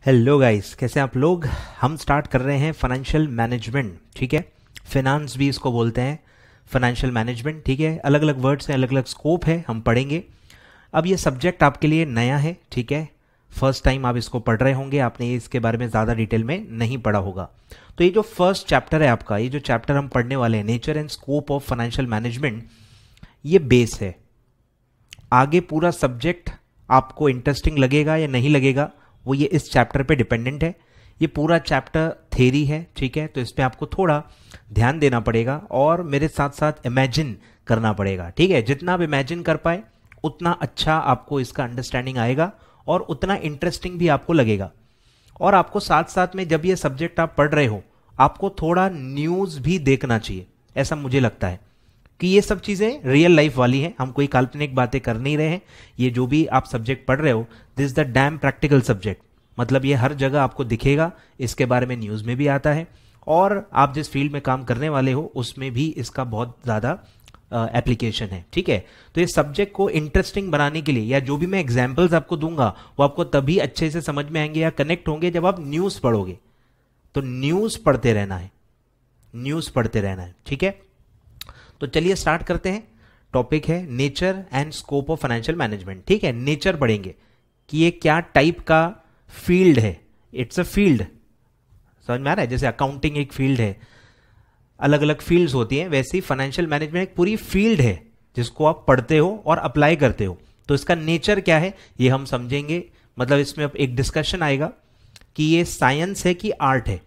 Hello guys, कैसे हैं आप लोग। हम स्टार्ट कर रहे हैं फाइनेंशियल मैनेजमेंट। ठीक है, फिनांस भी इसको बोलते हैं, फाइनेंशियल मैनेजमेंट। ठीक है, अलग अलग वर्ड्स हैं, अलग अलग स्कोप है, हम पढ़ेंगे। अब ये सब्जेक्ट आपके लिए नया है। ठीक है, फर्स्ट टाइम आप इसको पढ़ रहे होंगे, आपने इसके बारे में ज़्यादा डिटेल में नहीं पढ़ा होगा। तो ये जो फर्स्ट चैप्टर है आपका, ये जो चैप्टर हम पढ़ने वाले हैं, nature and scope of financial management, ये बेस है। आगे पूरा सब्जेक्ट आपको इंटरेस्टिंग लगेगा या नहीं लगेगा, वो ये इस चैप्टर पे डिपेंडेंट है। ये पूरा चैप्टर थ्योरी है। ठीक है, तो इसमें आपको थोड़ा ध्यान देना पड़ेगा और मेरे साथ साथ इमेजिन करना पड़ेगा। ठीक है, जितना आप इमेजिन कर पाए उतना अच्छा आपको इसका अंडरस्टैंडिंग आएगा और उतना इंटरेस्टिंग भी आपको लगेगा। और आपको साथ साथ में जब ये सब्जेक्ट आप पढ़ रहे हो, आपको थोड़ा न्यूज़ भी देखना चाहिए, ऐसा मुझे लगता है कि ये सब चीज़ें रियल लाइफ वाली हैं। हम कोई काल्पनिक बातें कर नहीं रहे हैं। ये जो भी आप सब्जेक्ट पढ़ रहे हो, this is the dam practical subject. मतलब ये हर जगह आपको दिखेगा, इसके बारे में न्यूज़ में भी आता है, और आप जिस फील्ड में काम करने वाले हो उसमें भी इसका बहुत ज़्यादा एप्लीकेशन है। ठीक है, तो ये सब्जेक्ट को इंटरेस्टिंग बनाने के लिए, या जो भी मैं एग्जाम्पल्स आपको दूंगा वो आपको तभी अच्छे से समझ में आएंगे या कनेक्ट होंगे जब आप न्यूज़ पढ़ोगे। तो न्यूज़ पढ़ते रहना है, न्यूज़ पढ़ते रहना है। ठीक है, तो चलिए स्टार्ट करते हैं। टॉपिक है nature and scope of financial management. ठीक है, नेचर पढ़ेंगे कि ये क्या टाइप का फील्ड है। इट्स अ फील्ड, समझ में आ रहा है। जैसे अकाउंटिंग एक फील्ड है, अलग अलग फील्ड्स होती हैं, वैसे ही फाइनेंशियल मैनेजमेंट एक पूरी फील्ड है जिसको आप पढ़ते हो और अप्लाई करते हो। तो इसका नेचर क्या है ये हम समझेंगे। मतलब इसमें अब एक डिस्कशन आएगा कि ये साइंस है कि आर्ट है,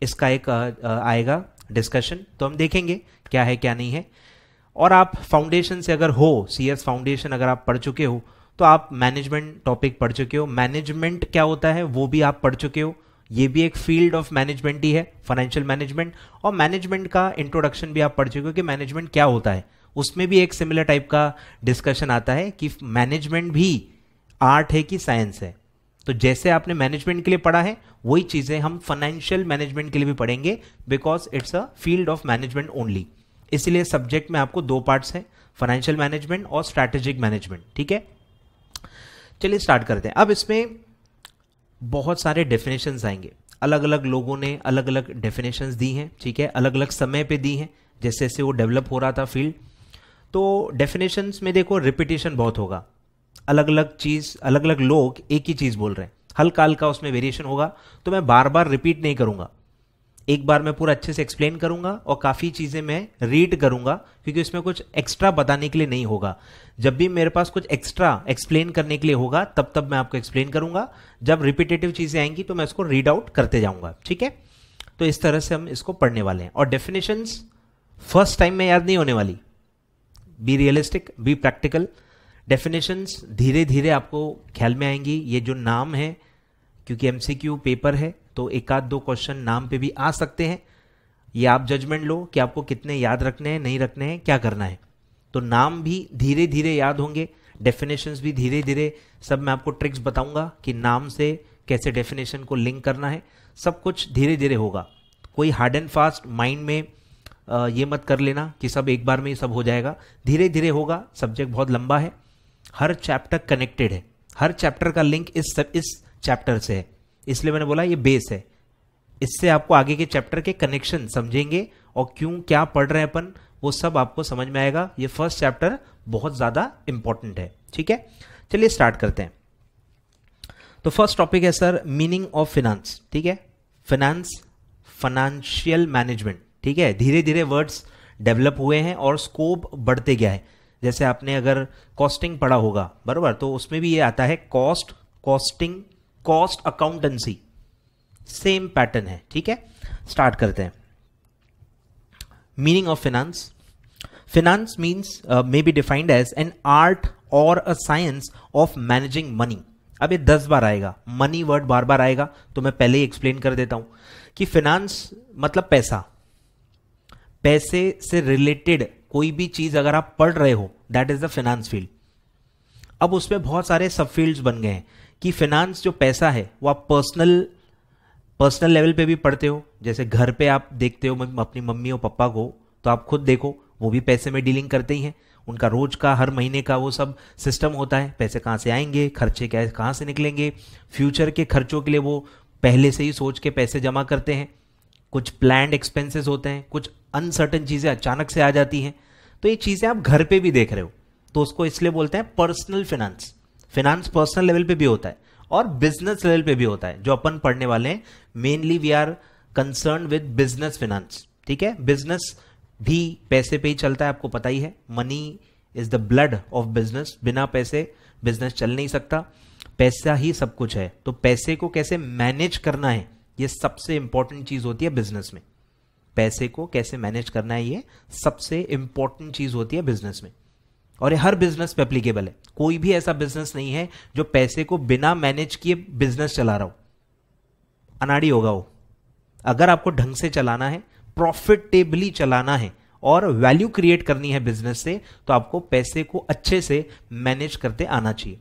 इसका एक आएगा डिस्कशन। तो हम देखेंगे क्या है क्या नहीं है। और आप फाउंडेशन से अगर हो, सीएस फाउंडेशन अगर आप पढ़ चुके हो, तो आप मैनेजमेंट टॉपिक पढ़ चुके हो। मैनेजमेंट क्या होता है वो भी आप पढ़ चुके हो। ये भी एक फील्ड ऑफ मैनेजमेंट ही है, फाइनेंशियल मैनेजमेंट। और मैनेजमेंट का इंट्रोडक्शन भी आप पढ़ चुके हो कि मैनेजमेंट क्या होता है। उसमें भी एक सिमिलर टाइप का डिस्कशन आता है कि मैनेजमेंट भी आर्ट है कि साइंस है। तो जैसे आपने मैनेजमेंट के लिए पढ़ा है, वही चीजें हम फाइनेंशियल मैनेजमेंट के लिए भी पढ़ेंगे, because it's a field of management only. इसलिए सब्जेक्ट में आपको दो पार्ट्स हैं, फाइनेंशियल मैनेजमेंट और स्ट्रैटेजिक मैनेजमेंट। ठीक है, चलिए स्टार्ट करते हैं। अब इसमें बहुत सारे डेफिनेशंस आएंगे, अलग अलग लोगों ने अलग अलग डेफिनेशंस दी हैं। ठीक है, अलग अलग समय पे दी हैं, जैसे जैसे वो डेवलप हो रहा था फील्ड। तो डेफिनेशंस में देखो रिपीटेशन बहुत होगा, अलग अलग चीज, अलग अलग लोग एक ही चीज बोल रहे हैं, हल्का हल्का उसमें वेरिएशन होगा। तो मैं बार बार रिपीट नहीं करूंगा, एक बार मैं पूरा अच्छे से एक्सप्लेन करूंगा और काफी चीजें मैं रीड करूंगा, क्योंकि इसमें कुछ एक्स्ट्रा बताने के लिए नहीं होगा। जब भी मेरे पास कुछ एक्स्ट्रा एक्सप्लेन करने के लिए होगा तब तब मैं आपको एक्सप्लेन करूंगा। जब रिपीटेटिव चीजें आएंगी तो मैं इसको रीड आउट करते जाऊंगा। ठीक है, तो इस तरह से हम इसको पढ़ने वाले हैं। और डेफिनेशंस फर्स्ट टाइम में याद नहीं होने वाली। Be realistic, be practical. Definitions धीरे धीरे आपको ख्याल में आएंगी। ये जो नाम है, क्योंकि एमसीक्यू पेपर है तो एक आध दो क्वेश्चन नाम पे भी आ सकते हैं। ये आप जजमेंट लो कि आपको कितने याद रखने हैं, नहीं रखने हैं, क्या करना है। तो नाम भी धीरे धीरे याद होंगे, डेफिनेशंस भी धीरे धीरे। सब मैं आपको ट्रिक्स बताऊंगा कि नाम से कैसे डेफिनेशन को लिंक करना है। सब कुछ धीरे धीरे होगा। कोई हार्ड एंड फास्ट माइंड में ये मत कर लेना कि सब एक बार में ही सब हो जाएगा। धीरे धीरे होगा। सब्जेक्ट बहुत लंबा है, हर चैप्टर कनेक्टेड है, हर चैप्टर का लिंक इस चैप्टर से है। इसलिए मैंने बोला ये बेस है, इससे आपको आगे के चैप्टर के कनेक्शन समझेंगे और क्यों क्या पढ़ रहे हैं अपन, वो सब आपको समझ में आएगा। ये फर्स्ट चैप्टर बहुत ज्यादा इंपॉर्टेंट है। ठीक है, चलिए स्टार्ट करते हैं। तो फर्स्ट टॉपिक है सर, मीनिंग ऑफ फिनांस। ठीक है, फिनांस, फाइनेंशियल मैनेजमेंट। ठीक है, धीरे धीरे वर्ड्स डेवलप हुए हैं और स्कोप बढ़ते गया है। जैसे आपने अगर कॉस्टिंग पढ़ा होगा, बराबर, तो उसमें भी ये आता है cost, costing, cost accountancy, same pattern है। ठीक है, स्टार्ट करते हैं। Meaning of finance. Finance means may be defined as an art और a science of managing money. अब ये 10 बार आएगा, मनी वर्ड बार बार आएगा, तो मैं पहले ही एक्सप्लेन कर देता हूं कि फिनांस मतलब पैसा, पैसे से रिलेटेड कोई भी चीज अगर आप पढ़ रहे हो, that is the finance field. अब उसमें बहुत सारे सब फील्ड्स बन गए हैं कि फिनांस जो पैसा है वो आप पर्सनल लेवल पे भी पढ़ते हो। जैसे घर पे आप देखते हो अपनी मम्मी और पापा को, तो आप खुद देखो वो भी पैसे में डीलिंग करते ही हैं। उनका रोज का हर महीने का वो सब सिस्टम होता है, पैसे कहाँ से आएंगे, खर्चे क्या कहाँ से निकलेंगे, फ्यूचर के खर्चों के लिए वो पहले से ही सोच के पैसे जमा करते हैं। कुछ प्लान्ड एक्सपेंसेस होते हैं, कुछ अनसर्टन चीज़ें अचानक से आ जाती हैं। तो ये चीज़ें आप घर पे भी देख रहे हो, तो उसको इसलिए बोलते हैं personal finance. Finance personal level पे भी होता है और बिजनेस लेवल पे भी होता है। जो अपन पढ़ने वाले हैं mainly we are concern with business finance, ठीक है। बिजनेस भी पैसे पे ही चलता है, आपको पता ही है। Money is the blood of business, बिना पैसे बिजनेस चल नहीं सकता, पैसा ही सब कुछ है। तो पैसे को कैसे मैनेज करना है ये सबसे इंपॉर्टेंट चीज होती है बिजनेस में। पैसे को कैसे मैनेज करना है ये सबसे इंपॉर्टेंट चीज होती है बिजनेस में, और ये हर बिजनेस पे एप्लीकेबल है। कोई भी ऐसा बिजनेस नहीं है जो पैसे को बिना मैनेज किए बिजनेस चला रहा हो, अनाड़ी होगा वो। अगर आपको ढंग से चलाना है, प्रॉफिटेबली चलाना है और वैल्यू क्रिएट करनी है बिजनेस से, तो आपको पैसे को अच्छे से मैनेज करते आना चाहिए।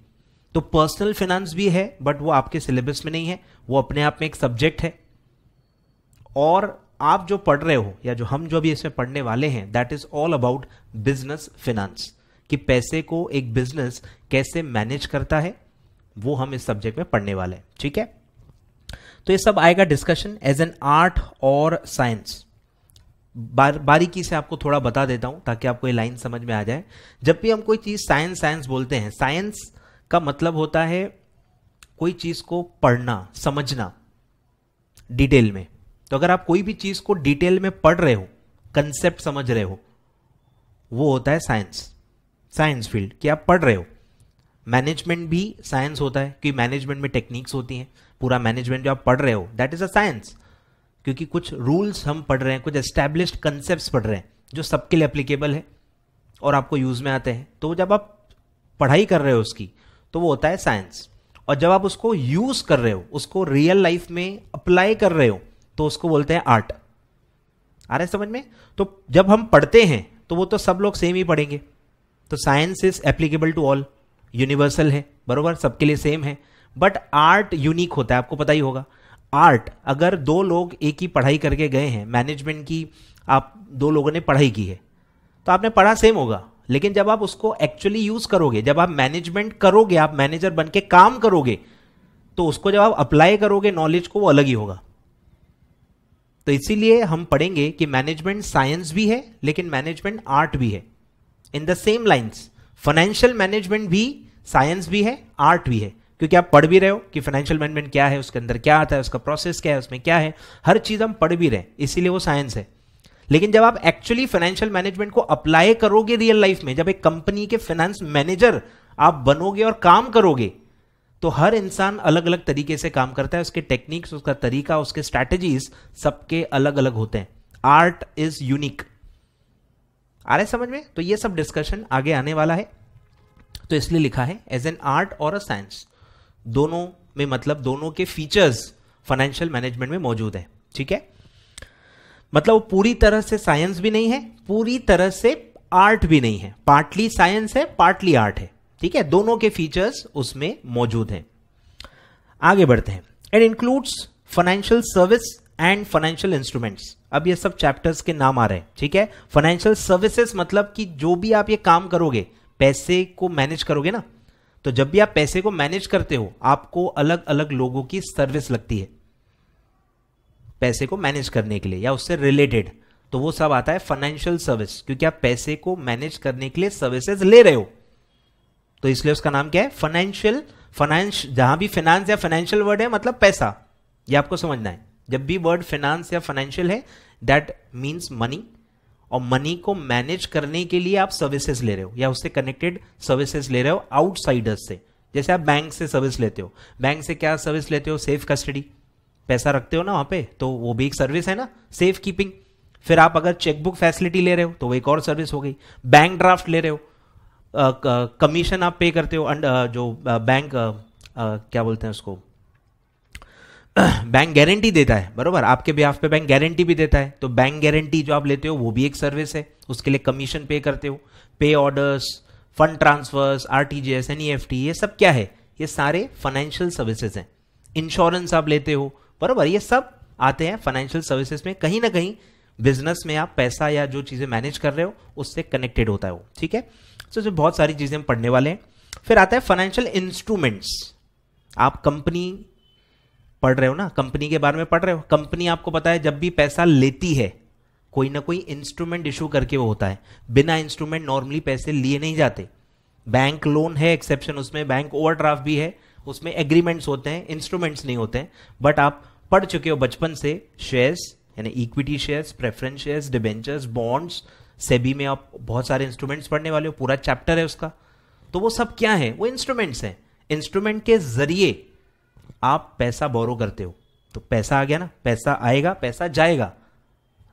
तो पर्सनल फाइनेंस भी है, बट वो आपके सिलेबस में नहीं है, वो अपने आप में एक सब्जेक्ट है। और आप जो पढ़ रहे हो या जो हम जो अभी इसमें पढ़ने वाले हैं, that is all about business finance, कि पैसे को एक बिजनेस कैसे मैनेज करता है, वो हम इस सब्जेक्ट में पढ़ने वाले हैं, ठीक है। तो ये सब आएगा डिस्कशन एज एन आर्ट और साइंस। बारीकी से आपको थोड़ा बता देता हूं ताकि आपको ये लाइन समझ में आ जाए। जब भी हम कोई चीज साइंस बोलते हैं, साइंस का मतलब होता है कोई चीज को पढ़ना, समझना डिटेल में। तो अगर आप कोई भी चीज को डिटेल में पढ़ रहे हो, कंसेप्ट समझ रहे हो, वो होता है साइंस, साइंस फील्ड कि आप पढ़ रहे हो। मैनेजमेंट भी साइंस होता है कि मैनेजमेंट में टेक्निक्स होती हैं। पूरा मैनेजमेंट जो आप पढ़ रहे हो दैट इज अ साइंस, क्योंकि कुछ रूल्स हम पढ़ रहे हैं, कुछ एस्टैब्लिश्ड कंसेप्ट्स पढ़ रहे हैं जो सबके लिए एप्लीकेबल है और आपको यूज में आते हैं। तो जब आप पढ़ाई कर रहे हो उसकी, तो वो होता है साइंस। और जब आप उसको यूज कर रहे हो, उसको रियल लाइफ में अप्लाई कर रहे हो, तो उसको बोलते हैं आर्ट। आ रहा है समझ में? तो जब हम पढ़ते हैं तो वो तो सब लोग सेम ही पढ़ेंगे। तो science is applicable to all, universal है, बरोबर, सबके लिए सेम है। बट आर्ट यूनिक होता है, आपको पता ही होगा। आर्ट, अगर दो लोग एक ही पढ़ाई करके गए हैं, मैनेजमेंट की आप दो लोगों ने पढ़ाई की है, तो आपने पढ़ा सेम होगा, लेकिन जब आप उसको एक्चुअली यूज करोगे, जब आप मैनेजमेंट करोगे, आप मैनेजर बन के काम करोगे, तो उसको जब आप अप्लाई करोगे नॉलेज को, वो अलग ही होगा। तो इसीलिए हम पढ़ेंगे कि मैनेजमेंट साइंस भी है लेकिन मैनेजमेंट आर्ट भी है। In the same lines financial management भी साइंस भी है, आर्ट भी है, क्योंकि आप पढ़ भी रहे हो कि फाइनेंशियल मैनेजमेंट क्या है, उसके अंदर क्या आता है, उसका प्रोसेस क्या है, उसमें क्या है, हर चीज हम पढ़ भी रहे हैं, इसीलिए वो साइंस है। लेकिन जब आप एक्चुअली फाइनेंशियल मैनेजमेंट को अप्लाई करोगे रियल लाइफ में, जब एक कंपनी के फाइनेंस मैनेजर आप बनोगे और काम करोगे, तो हर इंसान अलग अलग तरीके से काम करता है, उसके टेक्निक्स, उसका तरीका, उसके स्ट्रैटेजीज सबके अलग अलग होते हैं। Art is unique. आ रहा है समझ में? तो ये सब डिस्कशन आगे आने वाला है, तो इसलिए लिखा है एज एन आर्ट और अ साइंस। दोनों में मतलब दोनों के फीचर्स फाइनेंशियल मैनेजमेंट में मौजूद है, ठीक है। मतलब वो पूरी तरह से साइंस भी नहीं है, पूरी तरह से आर्ट भी नहीं है, पार्टली साइंस है, पार्टली आर्ट है, ठीक है। दोनों के फीचर्स उसमें मौजूद हैं। आगे बढ़ते हैं। It includes financial service and financial instruments. अब ये सब चैप्टर्स के नाम आ रहे हैं, ठीक है। फाइनेंशियल सर्विसेज मतलब कि जो भी आप ये काम करोगे, पैसे को मैनेज करोगे ना, तो जब भी आप पैसे को मैनेज करते हो, आपको अलग अलग लोगों की सर्विस लगती है पैसे को मैनेज करने के लिए या उससे रिलेटेड, तो वो सब आता है फाइनेंशियल सर्विस, क्योंकि आप पैसे को मैनेज करने के लिए सर्विसेज ले रहे हो, तो इसलिए उसका नाम क्या है, फाइनेंशियल। फाइनेंस, जहां भी फाइनेंस या फाइनेंशियल वर्ड है मतलब पैसा, ये आपको समझना है। जब भी वर्ड फाइनेंस या फाइनेंशियल है, दैट मीन्स मनी, और मनी को मैनेज करने के लिए आप सर्विसेज ले रहे हो या उससे कनेक्टेड सर्विसेज ले रहे हो आउटसाइडर्स से। जैसे आप बैंक से सर्विस लेते हो, बैंक से क्या सर्विस लेते हो, सेफ कस्टडी, पैसा रखते हो ना वहां पे, तो वो भी एक सर्विस है ना, सेफ कीपिंग। फिर आप अगर चेकबुक फैसिलिटी ले रहे हो तो वो एक और सर्विस हो गई। बैंक ड्राफ्ट ले रहे हो, कमीशन आप पे करते हो, जो बैंक क्या बोलते हैं उसको, बैंक गारंटी देता है, बरोबर, आपके बिहाफ पे बैंक गारंटी भी देता है, तो बैंक गारंटी जो आप लेते हो वो भी एक सर्विस है, उसके लिए कमीशन पे करते हो। Pay orders, fund transfers, RTGS, NEFT, ये सब क्या है, ये सारे फाइनेंशियल सर्विसेज हैं। इंश्योरेंस आप लेते हो, बरोबर, ये सब आते हैं फाइनेंशियल सर्विसेज में। कहीं ना कहीं बिजनेस में आप पैसा या जो चीजें मैनेज कर रहे हो उससे कनेक्टेड होता है वो, ठीक है। तो जो बहुत सारी चीजें हम पढ़ने वाले हैं। फिर आता है फाइनेंशियल इंस्ट्रूमेंट्स। आप कंपनी पढ़ रहे हो ना, कंपनी के बारे में पढ़ रहे हो। कंपनी आपको पता है जब भी पैसा लेती है कोई ना कोई इंस्ट्रूमेंट इशू करके वो होता है। बिना इंस्ट्रूमेंट नॉर्मली पैसे लिए नहीं जाते। बैंक लोन है एक्सेप्शन, उसमें बैंक ओवरड्राफ्ट भी है, उसमें एग्रीमेंट्स होते हैं, इंस्ट्रूमेंट्स नहीं होते हैं। बट आप पढ़ चुके हो बचपन से शेयर्स यानी equity shares, preference shares, debentures, bonds, SEBI में आप बहुत सारे इंस्ट्रूमेंट्स पढ़ने वाले हो, पूरा चैप्टर है उसका। तो वो सब क्या है? वो इंस्ट्रूमेंट्स हैं। इंस्ट्रूमेंट के जरिए आप पैसा बोरो करते हो। तो पैसा आ गया ना, पैसा आएगा, पैसा जाएगा।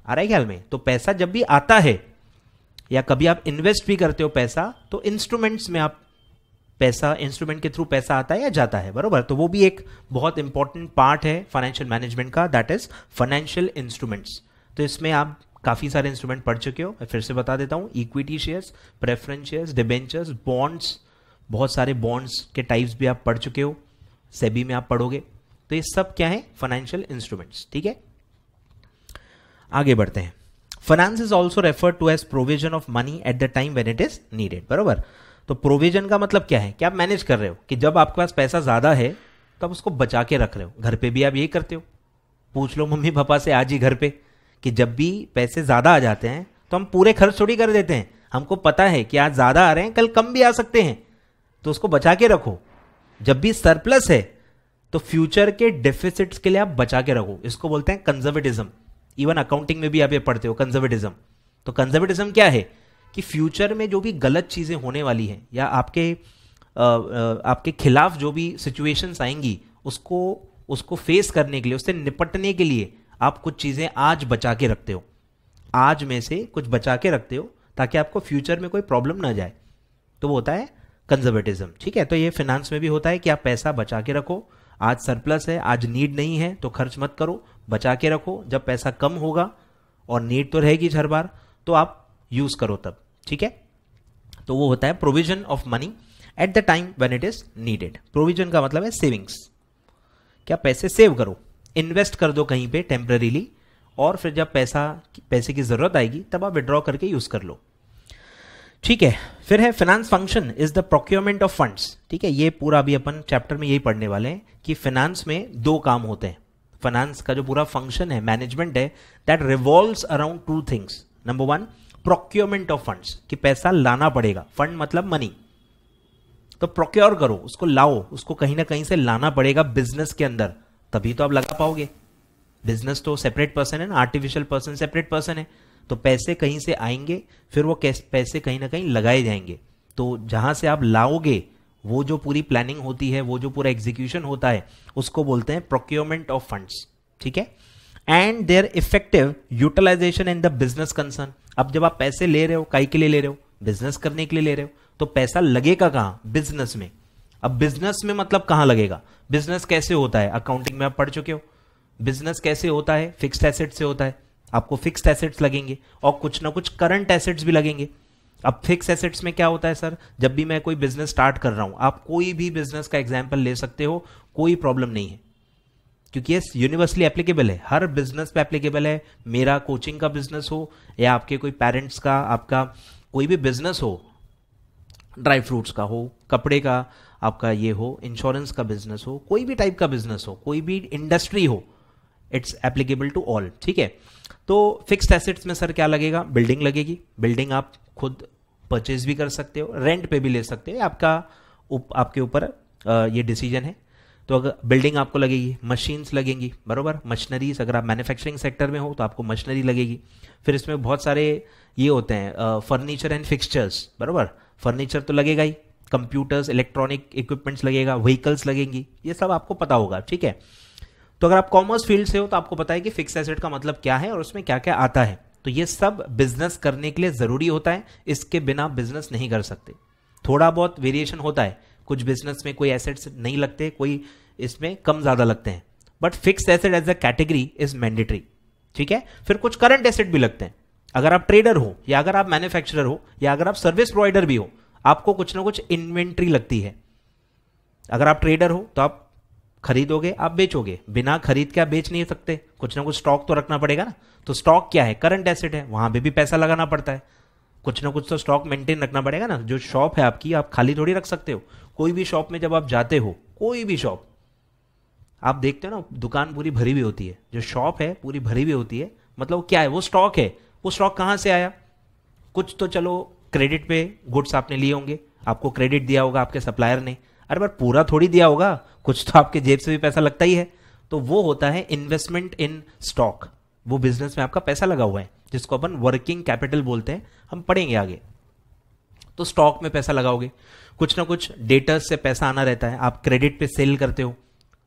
आ रहा है ख्याल में? तो पैसा जब भी आता है या कभी आप इन्वेस्ट भी करते हो पैसा, तो इंस्ट्रूमेंट्स में आप पैसा, इंस्ट्रूमेंट के थ्रू पैसा आता है या जाता है, बरोबर। तो वो भी एक बहुत इंपॉर्टेंट पार्ट है फाइनेंशियल मैनेजमेंट का, दैट इज फाइनेंशियल इंस्ट्रूमेंट्स। तो इसमें आप काफी सारे इंस्ट्रूमेंट पढ़ चुके हो, मैं फिर से बता देता हूं। Equity shares, preference shares, debentures, bonds, बहुत सारे बॉन्ड्स के टाइप्स भी आप पढ़ चुके हो, सेबी में आप पढ़ोगे। तो ये सब क्या है? Financial instruments. ठीक है, आगे बढ़ते हैं। Finance is also refer to as provision of money at the time when it is needed, बरोबर। तो प्रोविजन का मतलब क्या है? कि आप मैनेज कर रहे हो कि जब आपके पास पैसा ज्यादा है तो आप उसको बचा के रख रहे हो। घर पे भी आप यही करते हो, पूछ लो मम्मी पापा से आज ही घर पे, कि जब भी पैसे ज्यादा आ जाते हैं तो हम पूरे खर्च थोड़ी कर देते हैं। हमको पता है कि आज ज्यादा आ रहे हैं, कल कम भी आ सकते हैं, तो उसको बचा के रखो। जब भी सरप्लस है तो फ्यूचर के डेफिसिट्स के लिए आप बचा के रखो। इसको बोलते हैं कंजर्वेटिज्म। इवन अकाउंटिंग में भी आप ये पढ़ते हो कंजर्वेटिज्म। तो कंजर्वेटिज्म क्या है? कि फ्यूचर में जो भी गलत चीजें होने वाली हैं या आपके खिलाफ जो भी सिचुएशंस आएंगी, उसको फेस करने के लिए, उससे निपटने के लिए आप कुछ चीजें आज बचा के रखते हो। आज में से कुछ बचा के रखते हो ताकि आपको फ्यूचर में कोई प्रॉब्लम ना जाए। तो वो होता है कंजर्वेटिज्म। ठीक है, तो ये फाइनेंस में भी होता है कि आप पैसा बचा के रखो। आज सरप्लस है, आज नीड नहीं है तो खर्च मत करो, बचा के रखो। जब पैसा कम होगा और नीड तो रहेगी हर बार, तो आप यूज करो तब। ठीक है, तो वो होता है provision of money at the time when it is needed. Provision का मतलब है सेविंग्स। क्या? पैसे सेव करो, इन्वेस्ट कर दो कहीं पे टेम्पररीली, और फिर जब पैसे की जरूरत आएगी तब आप विड्रॉ करके यूज कर लो। ठीक है, फिर है finance function is the procurement of funds. ठीक है, ये पूरा अभी अपन चैप्टर में यही पढ़ने वाले हैं कि फाइनेंस में दो काम होते हैं। फाइनेंस का जो पूरा फंक्शन है, मैनेजमेंट है, that revolves around two things. Number one, procurement of funds, कि पैसा लाना पड़ेगा। फंड मतलब मनी, तो प्रोक्योर करो, उसको लाओ, उसको कहीं ना कहीं से लाना पड़ेगा बिजनेस के अंदर, तभी तो आप लगा पाओगे। बिजनेस तो सेपरेट पर्सन है ना, आर्टिफिशियल पर्सन सेपरेट पर्सन है। तो पैसे कहीं से आएंगे, फिर वो पैसे कहीं ना कहीं लगाए जाएंगे। तो जहां से आप लाओगे, वो जो पूरी प्लानिंग होती है, वो जो पूरा एग्जीक्यूशन होता है, उसको बोलते हैं प्रोक्योरमेंट ऑफ फंड्स। ठीक है, and their effective utilization in the business concern. अब जब आप पैसे ले रहे हो, काई के लिए ले रहे हो? बिजनेस करने के लिए ले रहे हो, तो पैसा लगेगा कहां? बिजनेस में। अब बिजनेस में मतलब कहां लगेगा? बिजनेस कैसे होता है? अकाउंटिंग में आप पढ़ चुके हो। बिजनेस कैसे होता है? फिक्स्ड एसेट से होता है। आपको फिक्स्ड एसेट्स लगेंगे और कुछ ना कुछ करंट एसेट्स भी लगेंगे। अब फिक्स एसेट्स में क्या होता है सर? जब भी मैं कोई बिजनेस स्टार्ट कर रहा हूं, आप कोई भी बिजनेस का एग्जांपल ले सकते हो, कोई प्रॉब्लम नहीं है, क्योंकि ये यूनिवर्सली एप्लीकेबल है, हर बिजनेस पे एप्लीकेबल है। मेरा कोचिंग का बिजनेस हो या आपके कोई पेरेंट्स का, आपका कोई भी बिजनेस हो, ड्राई फ्रूट्स का हो, कपड़े का आपका ये हो, इंश्योरेंस का बिजनेस हो, कोई भी टाइप का बिजनेस हो, कोई भी इंडस्ट्री हो, इट्स एप्लीकेबल टू ऑल। ठीक है, तो फिक्स्ड एसेट्स में सर क्या लगेगा? बिल्डिंग लगेगी। बिल्डिंग आप खुद परचेज भी कर सकते हो, रेंट पे भी ले सकते हो, आपके ऊपर ये डिसीजन है। तो अगर बिल्डिंग आपको लगेगी, मशीन्स लगेंगी, बरोबर, मशीनरीज। अगर आप मैन्युफैक्चरिंग सेक्टर में हो तो आपको मशीनरी लगेगी। फिर इसमें बहुत सारे ये होते हैं फर्नीचर एंड फिक्सचर्स, बरोबर, फर्नीचर तो लगेगा ही, कंप्यूटर्स, इलेक्ट्रॉनिक इक्विपमेंट्स लगेगा, व्हीकल्स लगेंगी, ये सब आपको पता होगा। ठीक है, तो अगर आप कॉमर्स फील्ड से हो तो आपको पता है कि फिक्स एसेट का मतलब क्या है और उसमें क्या क्या आता है। तो ये सब बिजनेस करने के लिए जरूरी होता है, इसके बिना बिजनेस नहीं कर सकते। थोड़ा बहुत वेरिएशन होता है, कुछ बिजनेस में कोई एसेट्स नहीं लगते, कोई इसमें कम ज्यादा लगते हैं, but fixed asset as a category is mandatory. ठीक है, फिर कुछ करंट एसेट भी लगते हैं। अगर आप ट्रेडर हो या अगर आप मैन्युफैक्चरर हो या अगर आप सर्विस प्रोवाइडर भी हो, आपको कुछ ना कुछ इन्वेंट्री लगती है। अगर आप ट्रेडर हो तो आप खरीदोगे, आप बेचोगे, बिना खरीद के आप बेच नहीं सकते, कुछ ना कुछ स्टॉक तो रखना पड़ेगा ना। तो स्टॉक क्या है? करंट एसेट है, वहां पे भी पैसा लगाना पड़ता है। कुछ ना कुछ तो स्टॉक मेंटेन रखना पड़ेगा ना। जो शॉप है आपकी, आप खाली थोड़ी रख सकते हो। कोई भी शॉप में जब आप जाते हो, कोई भी शॉप आप देखते हो ना, दुकान पूरी भरी हुई होती है, जो शॉप है पूरी भरी हुई होती है, मतलब क्या है, वो स्टॉक है। वो स्टॉक कहाँ से आया? कुछ तो चलो क्रेडिट पे गुड्स आपने लिए होंगे, आपको क्रेडिट दिया होगा आपके सप्लायर ने। अरे पर पूरा थोड़ी दिया होगा, कुछ तो आपके जेब से भी पैसा लगता ही है। तो वो होता है इन्वेस्टमेंट इन स्टॉक। वो बिजनेस में आपका पैसा लगा हुआ है, जिसको अपन वर्किंग कैपिटल बोलते हैं, हम पढ़ेंगे आगे। तो स्टॉक में पैसा लगाओगे, कुछ ना कुछ डेटर्स से पैसा आना रहता है। आप क्रेडिट पे सेल करते हो,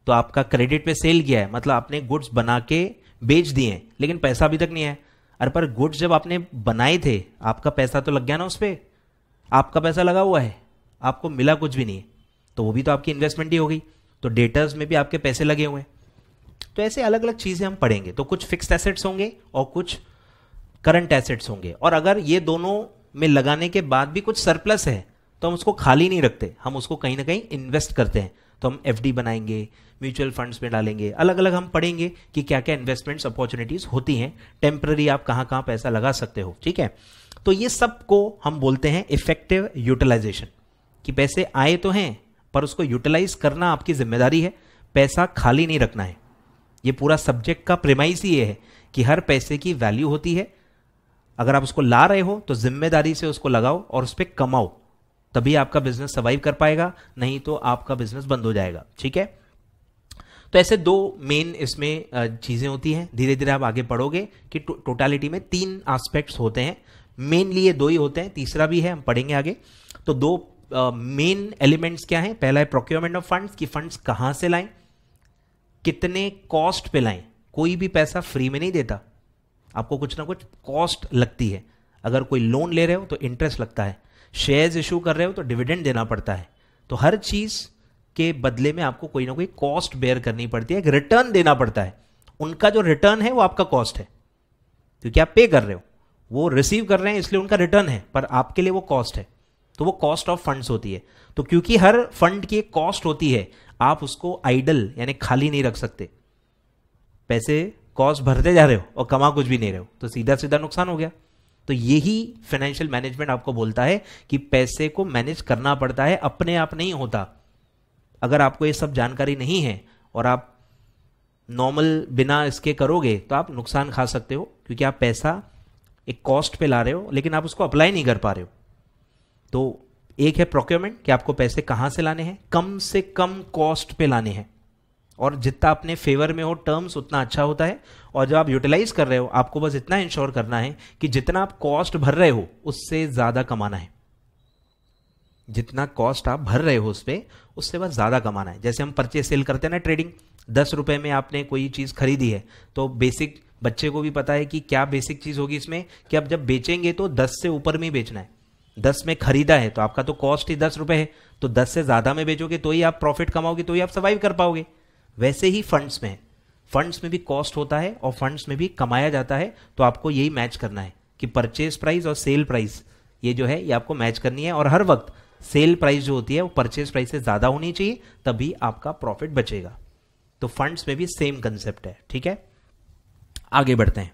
तो आपका क्रेडिट पे सेल किया है, मतलब आपने गुड्स बना के बेच दिए हैं, लेकिन पैसा अभी तक नहीं है। अरे पर गुड्स जब आपने बनाए थे, आपका पैसा तो लग गया ना उस पर, आपका पैसा लगा हुआ है, आपको मिला कुछ भी नहीं है, तो वो भी तो आपकी इन्वेस्टमेंट ही हो गई। तो डेटर्स में भी आपके पैसे लगे हुए हैं। तो ऐसे अलग अलग चीजें हम पढ़ेंगे। तो कुछ फिक्स्ड एसेट्स होंगे और कुछ करंट एसेट्स होंगे। और अगर ये दोनों में लगाने के बाद भी कुछ सरप्लस है, तो हम उसको खाली नहीं रखते, हम उसको कहीं ना कहीं इन्वेस्ट करते हैं। तो हम एफडी बनाएंगे, म्यूचुअल फंड्स में डालेंगे, अलग अलग हम पढ़ेंगे कि क्या क्या इन्वेस्टमेंट्स अपॉर्चुनिटीज होती हैं, टेम्पररी आप कहाँ कहाँ पैसा लगा सकते हो। ठीक है, तो ये सब को हम बोलते हैं इफेक्टिव यूटिलाइजेशन, कि पैसे आए तो हैं पर उसको यूटिलाइज करना आपकी जिम्मेदारी है, पैसा खाली नहीं रखना है। ये पूरा सब्जेक्ट का प्रेमाइस ही ये है कि हर पैसे की वैल्यू होती है। अगर आप उसको ला रहे हो तो जिम्मेदारी से उसको लगाओ और उस पर कमाओ, तभी आपका बिजनेस सर्वाइव कर पाएगा, नहीं तो आपका बिजनेस बंद हो जाएगा। ठीक है, तो ऐसे दो मेन इसमें चीजें होती हैं। धीरे धीरे आप आगे पढ़ोगे कि टोटालिटी में 3 एस्पेक्ट्स होते हैं, मेनली ये 2 ही होते हैं, तीसरा भी है, हम पढ़ेंगे आगे। तो 2 मेन एलिमेंट्स क्या हैं? पहला है प्रोक्योरमेंट ऑफ फंड्स, कि फंड्स कहां से लाएं, कितने कॉस्ट पे लाएं। कोई भी पैसा फ्री में नहीं देता, आपको कुछ ना कुछ कॉस्ट लगती है। अगर कोई लोन ले रहे हो तो इंटरेस्ट लगता है, शेयर्स इशू कर रहे हो तो डिविडेंड देना पड़ता है। तो हर चीज के बदले में आपको कोई ना कोई कॉस्ट बेयर करनी पड़ती है, एक रिटर्न देना पड़ता है। उनका जो रिटर्न है वो आपका कॉस्ट है, क्योंकि आप पे कर रहे हो, वो रिसीव कर रहे हैं इसलिए उनका रिटर्न है, पर आपके लिए वो कॉस्ट है। तो वो कॉस्ट ऑफ फंड्स होती है। तो क्योंकि हर फंड की एक कॉस्ट होती है, आप उसको आइडल यानी खाली नहीं रख सकते। पैसे कॉस्ट भरते जा रहे हो और कमा कुछ भी नहीं रहे हो, तो सीधा सीधा नुकसान हो गया। तो यही फाइनेंशियल मैनेजमेंट आपको बोलता है कि पैसे को मैनेज करना पड़ता है, अपने आप नहीं होता। अगर आपको ये सब जानकारी नहीं है और आप नॉर्मल बिना इसके करोगे तो आप नुकसान खा सकते हो, क्योंकि आप पैसा एक कॉस्ट पे ला रहे हो लेकिन आप उसको अप्लाई नहीं कर पा रहे हो। तो एक है प्रोक्योरमेंट, कि आपको पैसे कहां से लाने हैं, कम से कम कॉस्ट पे लाने हैं, और जितना अपने फेवर में हो टर्म्स उतना अच्छा होता है। और जब आप यूटिलाइज कर रहे हो, आपको बस इतना इंश्योर करना है कि जितना आप कॉस्ट भर रहे हो उससे ज्यादा कमाना है। जितना कॉस्ट आप भर रहे हो उस पर, उससे बस ज्यादा कमाना है। जैसे हम परचेज सेल करते हैं ना, ट्रेडिंग, 10 रुपए में आपने कोई चीज खरीदी है, तो बेसिक बच्चे को भी पता है कि क्या बेसिक चीज होगी इसमें, कि आप जब बेचेंगे तो 10 से ऊपर में ही बेचना है। 10 में खरीदा है तो आपका तो कॉस्ट ही 10 रुपए है, तो 10 से ज्यादा में बेचोगे तो ही आप प्रॉफिट कमाओगे, तो ही आप सर्वाइव कर पाओगे। वैसे ही फंड्स में, फंड्स में भी कॉस्ट होता है और फंड्स में भी कमाया जाता है। तो आपको यही मैच करना है कि परचेज प्राइस और सेल प्राइस, ये जो है ये आपको मैच करनी है। और हर वक्त सेल प्राइस जो होती है वो परचेज प्राइस से ज्यादा होनी चाहिए, तभी आपका प्रॉफिट बचेगा। तो फंड्स में भी सेम कंसेप्ट है। ठीक है, आगे बढ़ते हैं।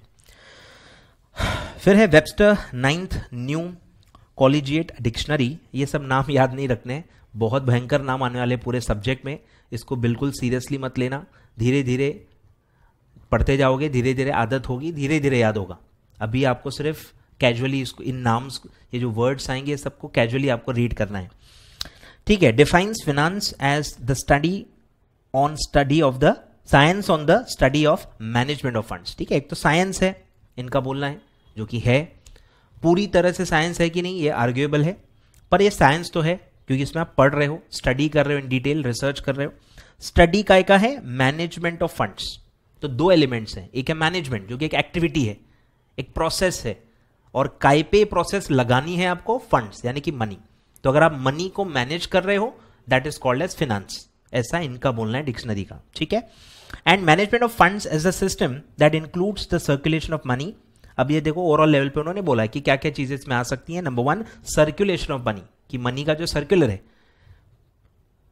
फिर है Webster 9th new collegiate dictionary. ये सब नाम याद नहीं रखने, बहुत भयंकर नाम आने वाले पूरे सब्जेक्ट में। इसको बिल्कुल सीरियसली मत लेना, धीरे धीरे पढ़ते जाओगे, धीरे धीरे आदत होगी, धीरे धीरे याद होगा। अभी आपको सिर्फ कैजुअली इसको, इन नाम्स, ये जो वर्ड्स आएंगे ये सबको कैजुअली आपको रीड करना है। ठीक है, defines finance as the study on study of the science on the study of management of funds. ठीक है, एक तो साइंस है इनका बोलना है, जो कि है, पूरी तरह से साइंस है कि नहीं ये आर्ग्यूएबल है, पर ये साइंस तो है क्योंकि इसमें आप पढ़ रहे हो, स्टडी कर रहे हो, इन डिटेल रिसर्च कर रहे हो। स्टडी काय का है? Management of funds. तो 2 एलिमेंट्स हैं, एक है मैनेजमेंट जो कि एक एक्टिविटी है, एक प्रोसेस है, और काय पे प्रोसेस लगानी है आपको? फंड्स यानी कि मनी। तो अगर आप मनी को मैनेज कर रहे हो, that is called as finance, ऐसा इनका बोलना है डिक्शनरी का। ठीक है, and management of funds as a system that includes the circulation of money. अब ये देखो ओवरऑल लेवल पे उन्होंने बोला है कि क्या क्या चीजें इसमें आ सकती हैं। नंबर 1, सर्कुलेशन ऑफ मनी, कि मनी का जो सर्कुलर है,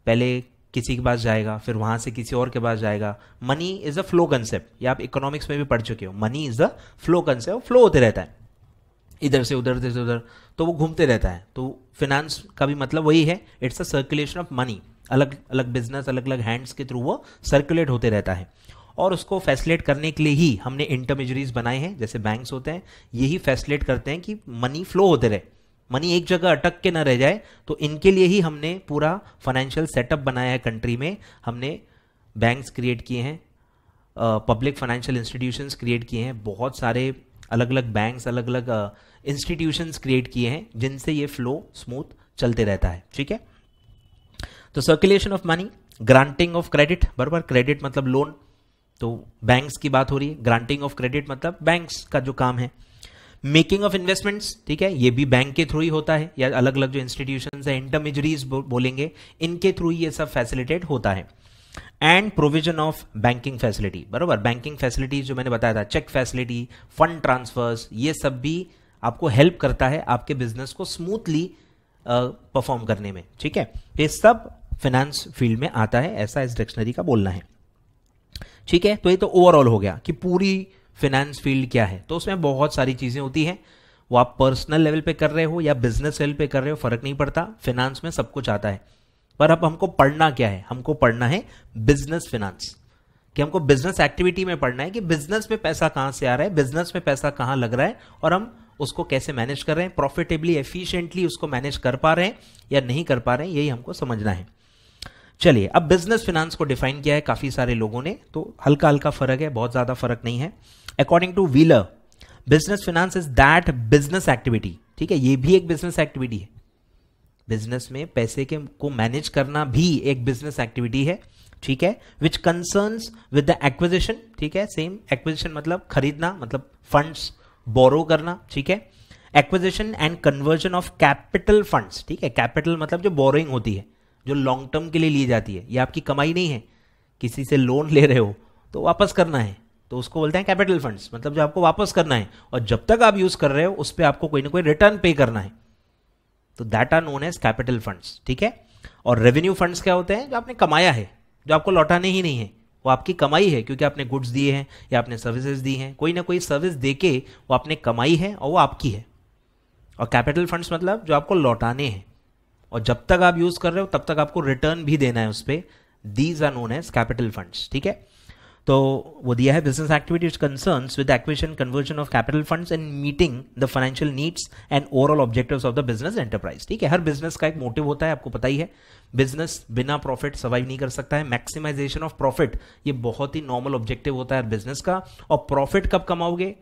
पहले किसी के पास जाएगा, फिर वहां से किसी और के पास जाएगा। Money is a flow concept, ये आप इकोनॉमिक्स में भी पढ़ चुके हो। Money is a flow concept, flow होते रहता है। इधर से उधर, तो वो घूमते रहता है। तो फिनेंस का भी मतलब वही है, it's a circulation of money, अलग अलग बिजनेस, अलग अलग हैंड्स के थ्रू वो सर्कुलेट होते रहता है। और उसको फैसिलिटेट करने के लिए ही हमने इंटरमीडियरीज बनाए हैं, जैसे बैंक्स होते हैं, यही फैसिलिटेट करते हैं कि मनी फ्लो होते रहे, मनी एक जगह अटक के ना रह जाए। तो इनके लिए ही हमने पूरा फाइनेंशियल सेटअप बनाया है कंट्री में। हमने बैंक्स क्रिएट किए हैं, पब्लिक फाइनेंशियल इंस्टीट्यूशंस क्रिएट किए हैं, बहुत सारे अलग अलग बैंक्स, अलग अलग इंस्टीट्यूशंस क्रिएट किए हैं, जिनसे ये फ्लो स्मूथ चलते रहता है। ठीक है, तो circulation of money, granting of credit, बराबर, क्रेडिट मतलब लोन, तो बैंक्स की बात हो रही है, ग्रांटिंग ऑफ क्रेडिट मतलब बैंक्स का जो काम है। मेकिंग ऑफ इन्वेस्टमेंट्स, ठीक है, ये भी बैंक के थ्रू ही होता है, या अलग अलग जो इंस्टीट्यूशंस है, इंटरमीडियरीज बोलेंगे, इनके थ्रू ही ये सब फैसिलिटेट होता है। And provision of banking facility, बराबर, बैंकिंग फैसिलिटीज जो मैंने बताया था, चेक फैसिलिटी, फंड ट्रांसफर्स, ये सब भी आपको हेल्प करता है आपके बिजनेस को स्मूथली परफॉर्म करने में। ठीक है, ये सब फाइनेंस फील्ड में आता है, ऐसा इस डिक्शनरी का बोलना है। ठीक है, तो ये तो ओवरऑल हो गया कि पूरी फाइनेंस फील्ड क्या है। तो उसमें बहुत सारी चीजें होती हैं, वो आप पर्सनल लेवल पे कर रहे हो या बिजनेस लेवल पे कर रहे हो, फर्क नहीं पड़ता, फाइनेंस में सब कुछ आता है। पर अब हमको पढ़ना क्या है, हमको पढ़ना है बिजनेस फाइनेंस, कि हमको बिजनेस एक्टिविटी में पढ़ना है कि बिजनेस में पैसा कहां से आ रहा है, बिजनेस में पैसा कहां लग रहा है, और हम उसको कैसे मैनेज कर रहे हैं, प्रॉफिटेबली, एफिशिएंटली उसको मैनेज कर पा रहे हैं या नहीं कर पा रहे हैं, यही हमको समझना है। चलिए, अब बिजनेस फाइनेंस को डिफाइन किया है काफी सारे लोगों ने, तो हल्का हल्का फर्क है, बहुत ज्यादा फर्क नहीं है। According two wheeler, business finance is that business activity, ठीक है, ये भी एक बिजनेस एक्टिविटी है, बिजनेस में पैसे के को मैनेज करना भी एक बिजनेस एक्टिविटी है। ठीक है, विच कंसर्न्स विद द एक्विजिशन, ठीक है, सेम, एक्विजिशन मतलब खरीदना, मतलब फंड्स बोरो करना। ठीक है, acquisition and conversion of capital funds, ठीक है, कैपिटल मतलब जो बोरोइंग होती है, जो लॉन्ग टर्म के लिए ली जाती है, ये आपकी कमाई नहीं है, किसी से लोन ले रहे हो तो वापस करना है, तो उसको बोलते हैं कैपिटल फंड्स, मतलब जो आपको वापस करना है, और जब तक आप यूज कर रहे हो उस पर आपको कोई ना कोई रिटर्न पे करना है, तो that are known as capital funds. ठीक है, और रेवेन्यू फंड्स क्या होते हैं, जो आपने कमाया है, जो आपको लौटाने ही नहीं है, वो आपकी कमाई है, क्योंकि आपने गुड्स दिए हैं या आपने सर्विसेज दी हैं, कोई ना कोई सर्विस देके वो आपने कमाई है और वो आपकी है। और कैपिटल फंड्स मतलब जो आपको लौटाने हैं, और जब तक आप यूज कर रहे हो तब तक आपको रिटर्न भी देना है उस पर, these are known as capital funds. ठीक है, तो वो दिया है business activities concerns with acquisition conversion of capital funds and meeting the financial needs and overall objectives of the business enterprise. ठीक है, हर बिजनेस का एक मोटिव होता है, आपको पता ही है, बिजनेस बिना प्रॉफिट सर्वाइव नहीं कर सकता है। मैक्सिमाइजेशन ऑफ प्रॉफिट, ये बहुत ही नॉर्मल ऑब्जेक्टिव होता है बिजनेस का। और प्रॉफिट कब कमाओगे,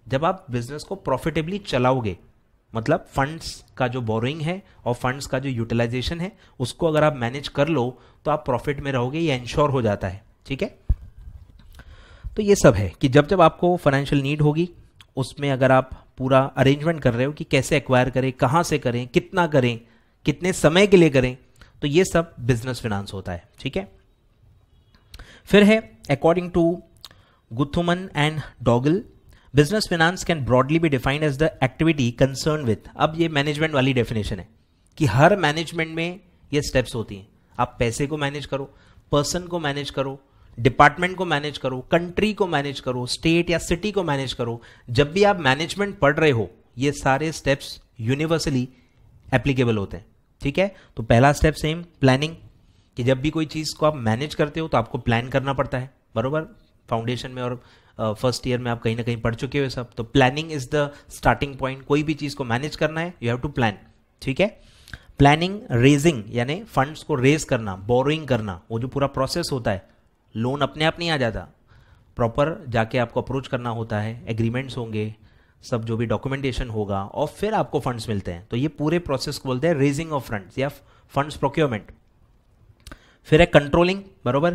जब आप बिजनेस को प्रॉफिटेबली चलाओगे, मतलब फंड्स का जो बोरोइंग है और फंड्स का जो यूटिलाइजेशन है, उसको अगर आप मैनेज कर लो तो आप प्रॉफिट में रहोगे, ये इंश्योर हो जाता है। ठीक है, तो ये सब है कि जब जब आपको फाइनेंशियल नीड होगी, उसमें अगर आप पूरा अरेंजमेंट कर रहे हो कि कैसे एक्वायर करें, कहां से करें, कितना करें, कितने समय के लिए करें, तो ये सब बिजनेस फाइनेंस होता है। ठीक है, फिर है according to Guthmann and Dougall, business finance can broadly be defined as the activity concerned with, अब ये मैनेजमेंट वाली डेफिनेशन है कि हर मैनेजमेंट में ये स्टेप्स होती हैं, आप पैसे को मैनेज करो, पर्सन को मैनेज करो, डिपार्टमेंट को मैनेज करो, कंट्री को मैनेज करो, स्टेट या सिटी को मैनेज करो। जब भी आप मैनेजमेंट पढ़ रहे हो, ये सारे स्टेप्स यूनिवर्सली एप्लीकेबल होते हैं। ठीक है, तो पहला स्टेप सेम, प्लानिंग, कि जब भी कोई चीज को आप मैनेज करते हो तो आपको प्लान करना पड़ता है, बरोबर, फाउंडेशन में और फर्स्ट ईयर में आप कहीं ना कहीं पढ़ चुके हो सब। तो planning is the starting point, कोई भी चीज को मैनेज करना है, यू हैव टू प्लान। ठीक है, प्लानिंग, रेजिंग यानी फंड्स को रेज करना, बोरोइंग करना, वो जो पूरा प्रोसेस होता है, लोन अपने आप नहीं आ जाता, प्रॉपर जाके आपको अप्रोच करना होता है, एग्रीमेंट्स होंगे, सब जो भी डॉक्यूमेंटेशन होगा, और फिर आपको फंड्स मिलते हैं। तो ये पूरे प्रोसेस को बोलते हैं रेजिंग ऑफ फंड्स या फंड्स प्रोक्योरमेंट। फिर है कंट्रोलिंग, बरोबर,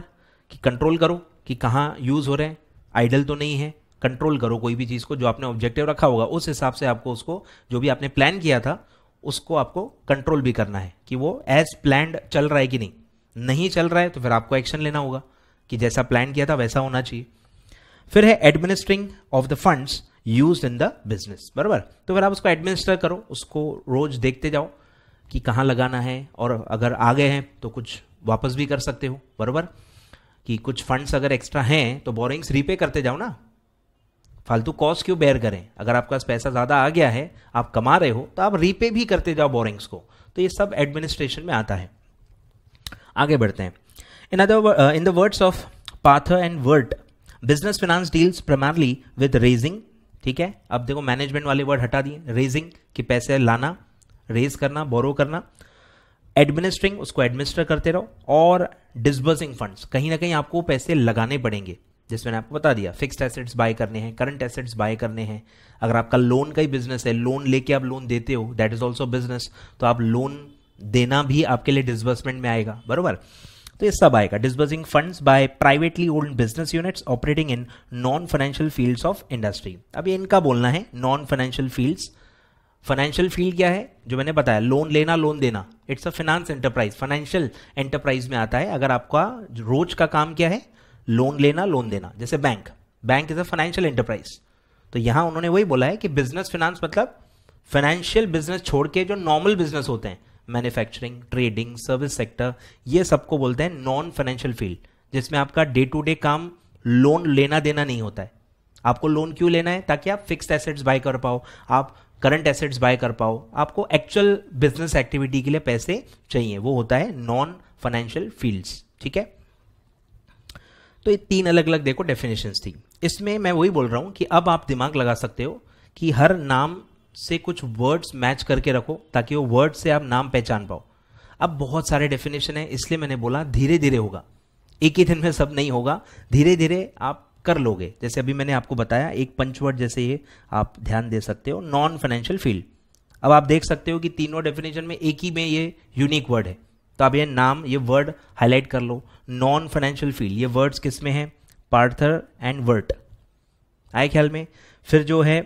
कि कंट्रोल करो कि कहाँ यूज हो रहे हैं, आइडल तो नहीं है, कंट्रोल करो कोई भी चीज को, जो आपने ऑब्जेक्टिव रखा होगा उस हिसाब से आपको उसको, जो भी आपने प्लान किया था उसको आपको कंट्रोल भी करना है कि वो एज प्लान्ड चल रहा है कि नहीं। नहीं चल रहा है तो फिर आपको एक्शन लेना होगा कि जैसा प्लान किया था वैसा होना चाहिए। फिर है administering of the funds used in the business, बराबर, तो फिर आप उसको एडमिनिस्टर करो, उसको रोज देखते जाओ कि कहाँ लगाना है, और अगर आ गए हैं तो कुछ वापस भी कर सकते हो, बराबर, कि कुछ फंड्स अगर एक्स्ट्रा हैं तो बोरिंग्स रीपे करते जाओ ना, फालतू कॉस्ट क्यों बेयर करें? अगर आपके पास पैसा ज़्यादा आ गया है, आप कमा रहे हो, तो आप रीपे भी करते जाओ बोरिंग्स को। तो ये सब एडमिनिस्ट्रेशन में आता है। आगे बढ़ते हैं। In the words of Prather and Wert, business finance deals primarily with raising, ठीक है। अब देखो मैनेजमेंट वाले वर्ड हटा दिए, रेजिंग कि पैसे लाना, रेज करना, बोरो करना, एडमिनिस्ट्रिंग उसको एडमिनिस्टर करते रहो, और डिसबर्सिंग फंड्स, कहीं ना कहीं आपको पैसे लगाने पड़ेंगे, जिसमें मैंने आपको बता दिया फिक्स्ड एसेट्स बाय करने हैं, करंट एसेट्स बाय करने हैं। अगर आपका लोन का ही बिजनेस है, लोन लेके आप लोन देते हो, दैट इज ऑल्सो बिजनेस, तो आप लोन देना भी आपके लिए डिसबर्समेंट में आएगा, बरोबर। तो ये सब आएगा। Disbursing funds by privately owned business units operating in non financial fields of industry. अब ये इनका बोलना है, non financial fields. Financial field क्या है? जो मैंने बताया, लोन लेना, लोन देना, it's a finance enterprise, financial enterprise में आता है। अगर आपका रोज का काम क्या है? लोन लेना, लोन देना। जैसे bank, bank is a financial enterprise. तो यहां उन्होंने वही बोला है कि बिजनेस फिनांस मतलब फाइनेंशियल बिजनेस छोड़ के जो नॉर्मल बिजनेस होते हैं, मैन्युफैक्चरिंग, ट्रेडिंग, सर्विस सेक्टर, ये सबको बोलते हैं नॉन फाइनेंशियल फील्ड, जिसमें आपका डे टू डे काम लोन लेना देना नहीं होता है। आपको लोन क्यों लेना है? ताकि आप फिक्स्ड एसेट्स बाय कर पाओ, आप करंट एसेट्स बाय कर पाओ, आपको एक्चुअल बिजनेस एक्टिविटी के लिए पैसे चाहिए, वो होता है नॉन फाइनेंशियल फील्ड्स, ठीक है। तो ये तीन अलग अलग देखो डेफिनेशंस थी। इसमें मैं वही बोल रहा हूं कि अब आप दिमाग लगा सकते हो कि हर नाम से कुछ वर्ड्स मैच करके रखो, ताकि वो वर्ड से आप नाम पहचान पाओ। अब बहुत सारे डेफिनेशन है, इसलिए मैंने बोला धीरे धीरे होगा, एक ही दिन में सब नहीं होगा, धीरे धीरे आप कर लोगे। जैसे अभी मैंने आपको बताया, एक पंचवर्ड जैसे ये आप ध्यान दे सकते हो, नॉन फाइनेंशियल फील्ड। अब आप देख सकते हो कि तीनों डेफिनेशन में एक ही में ये यूनिक वर्ड है, तो आप ये नाम, ये वर्ड हाईलाइट कर लो। नॉन फाइनेंशियल फील्ड, ये वर्ड्स किस में है? पार्थर एंड वर्ट, आए ख्याल में। फिर जो है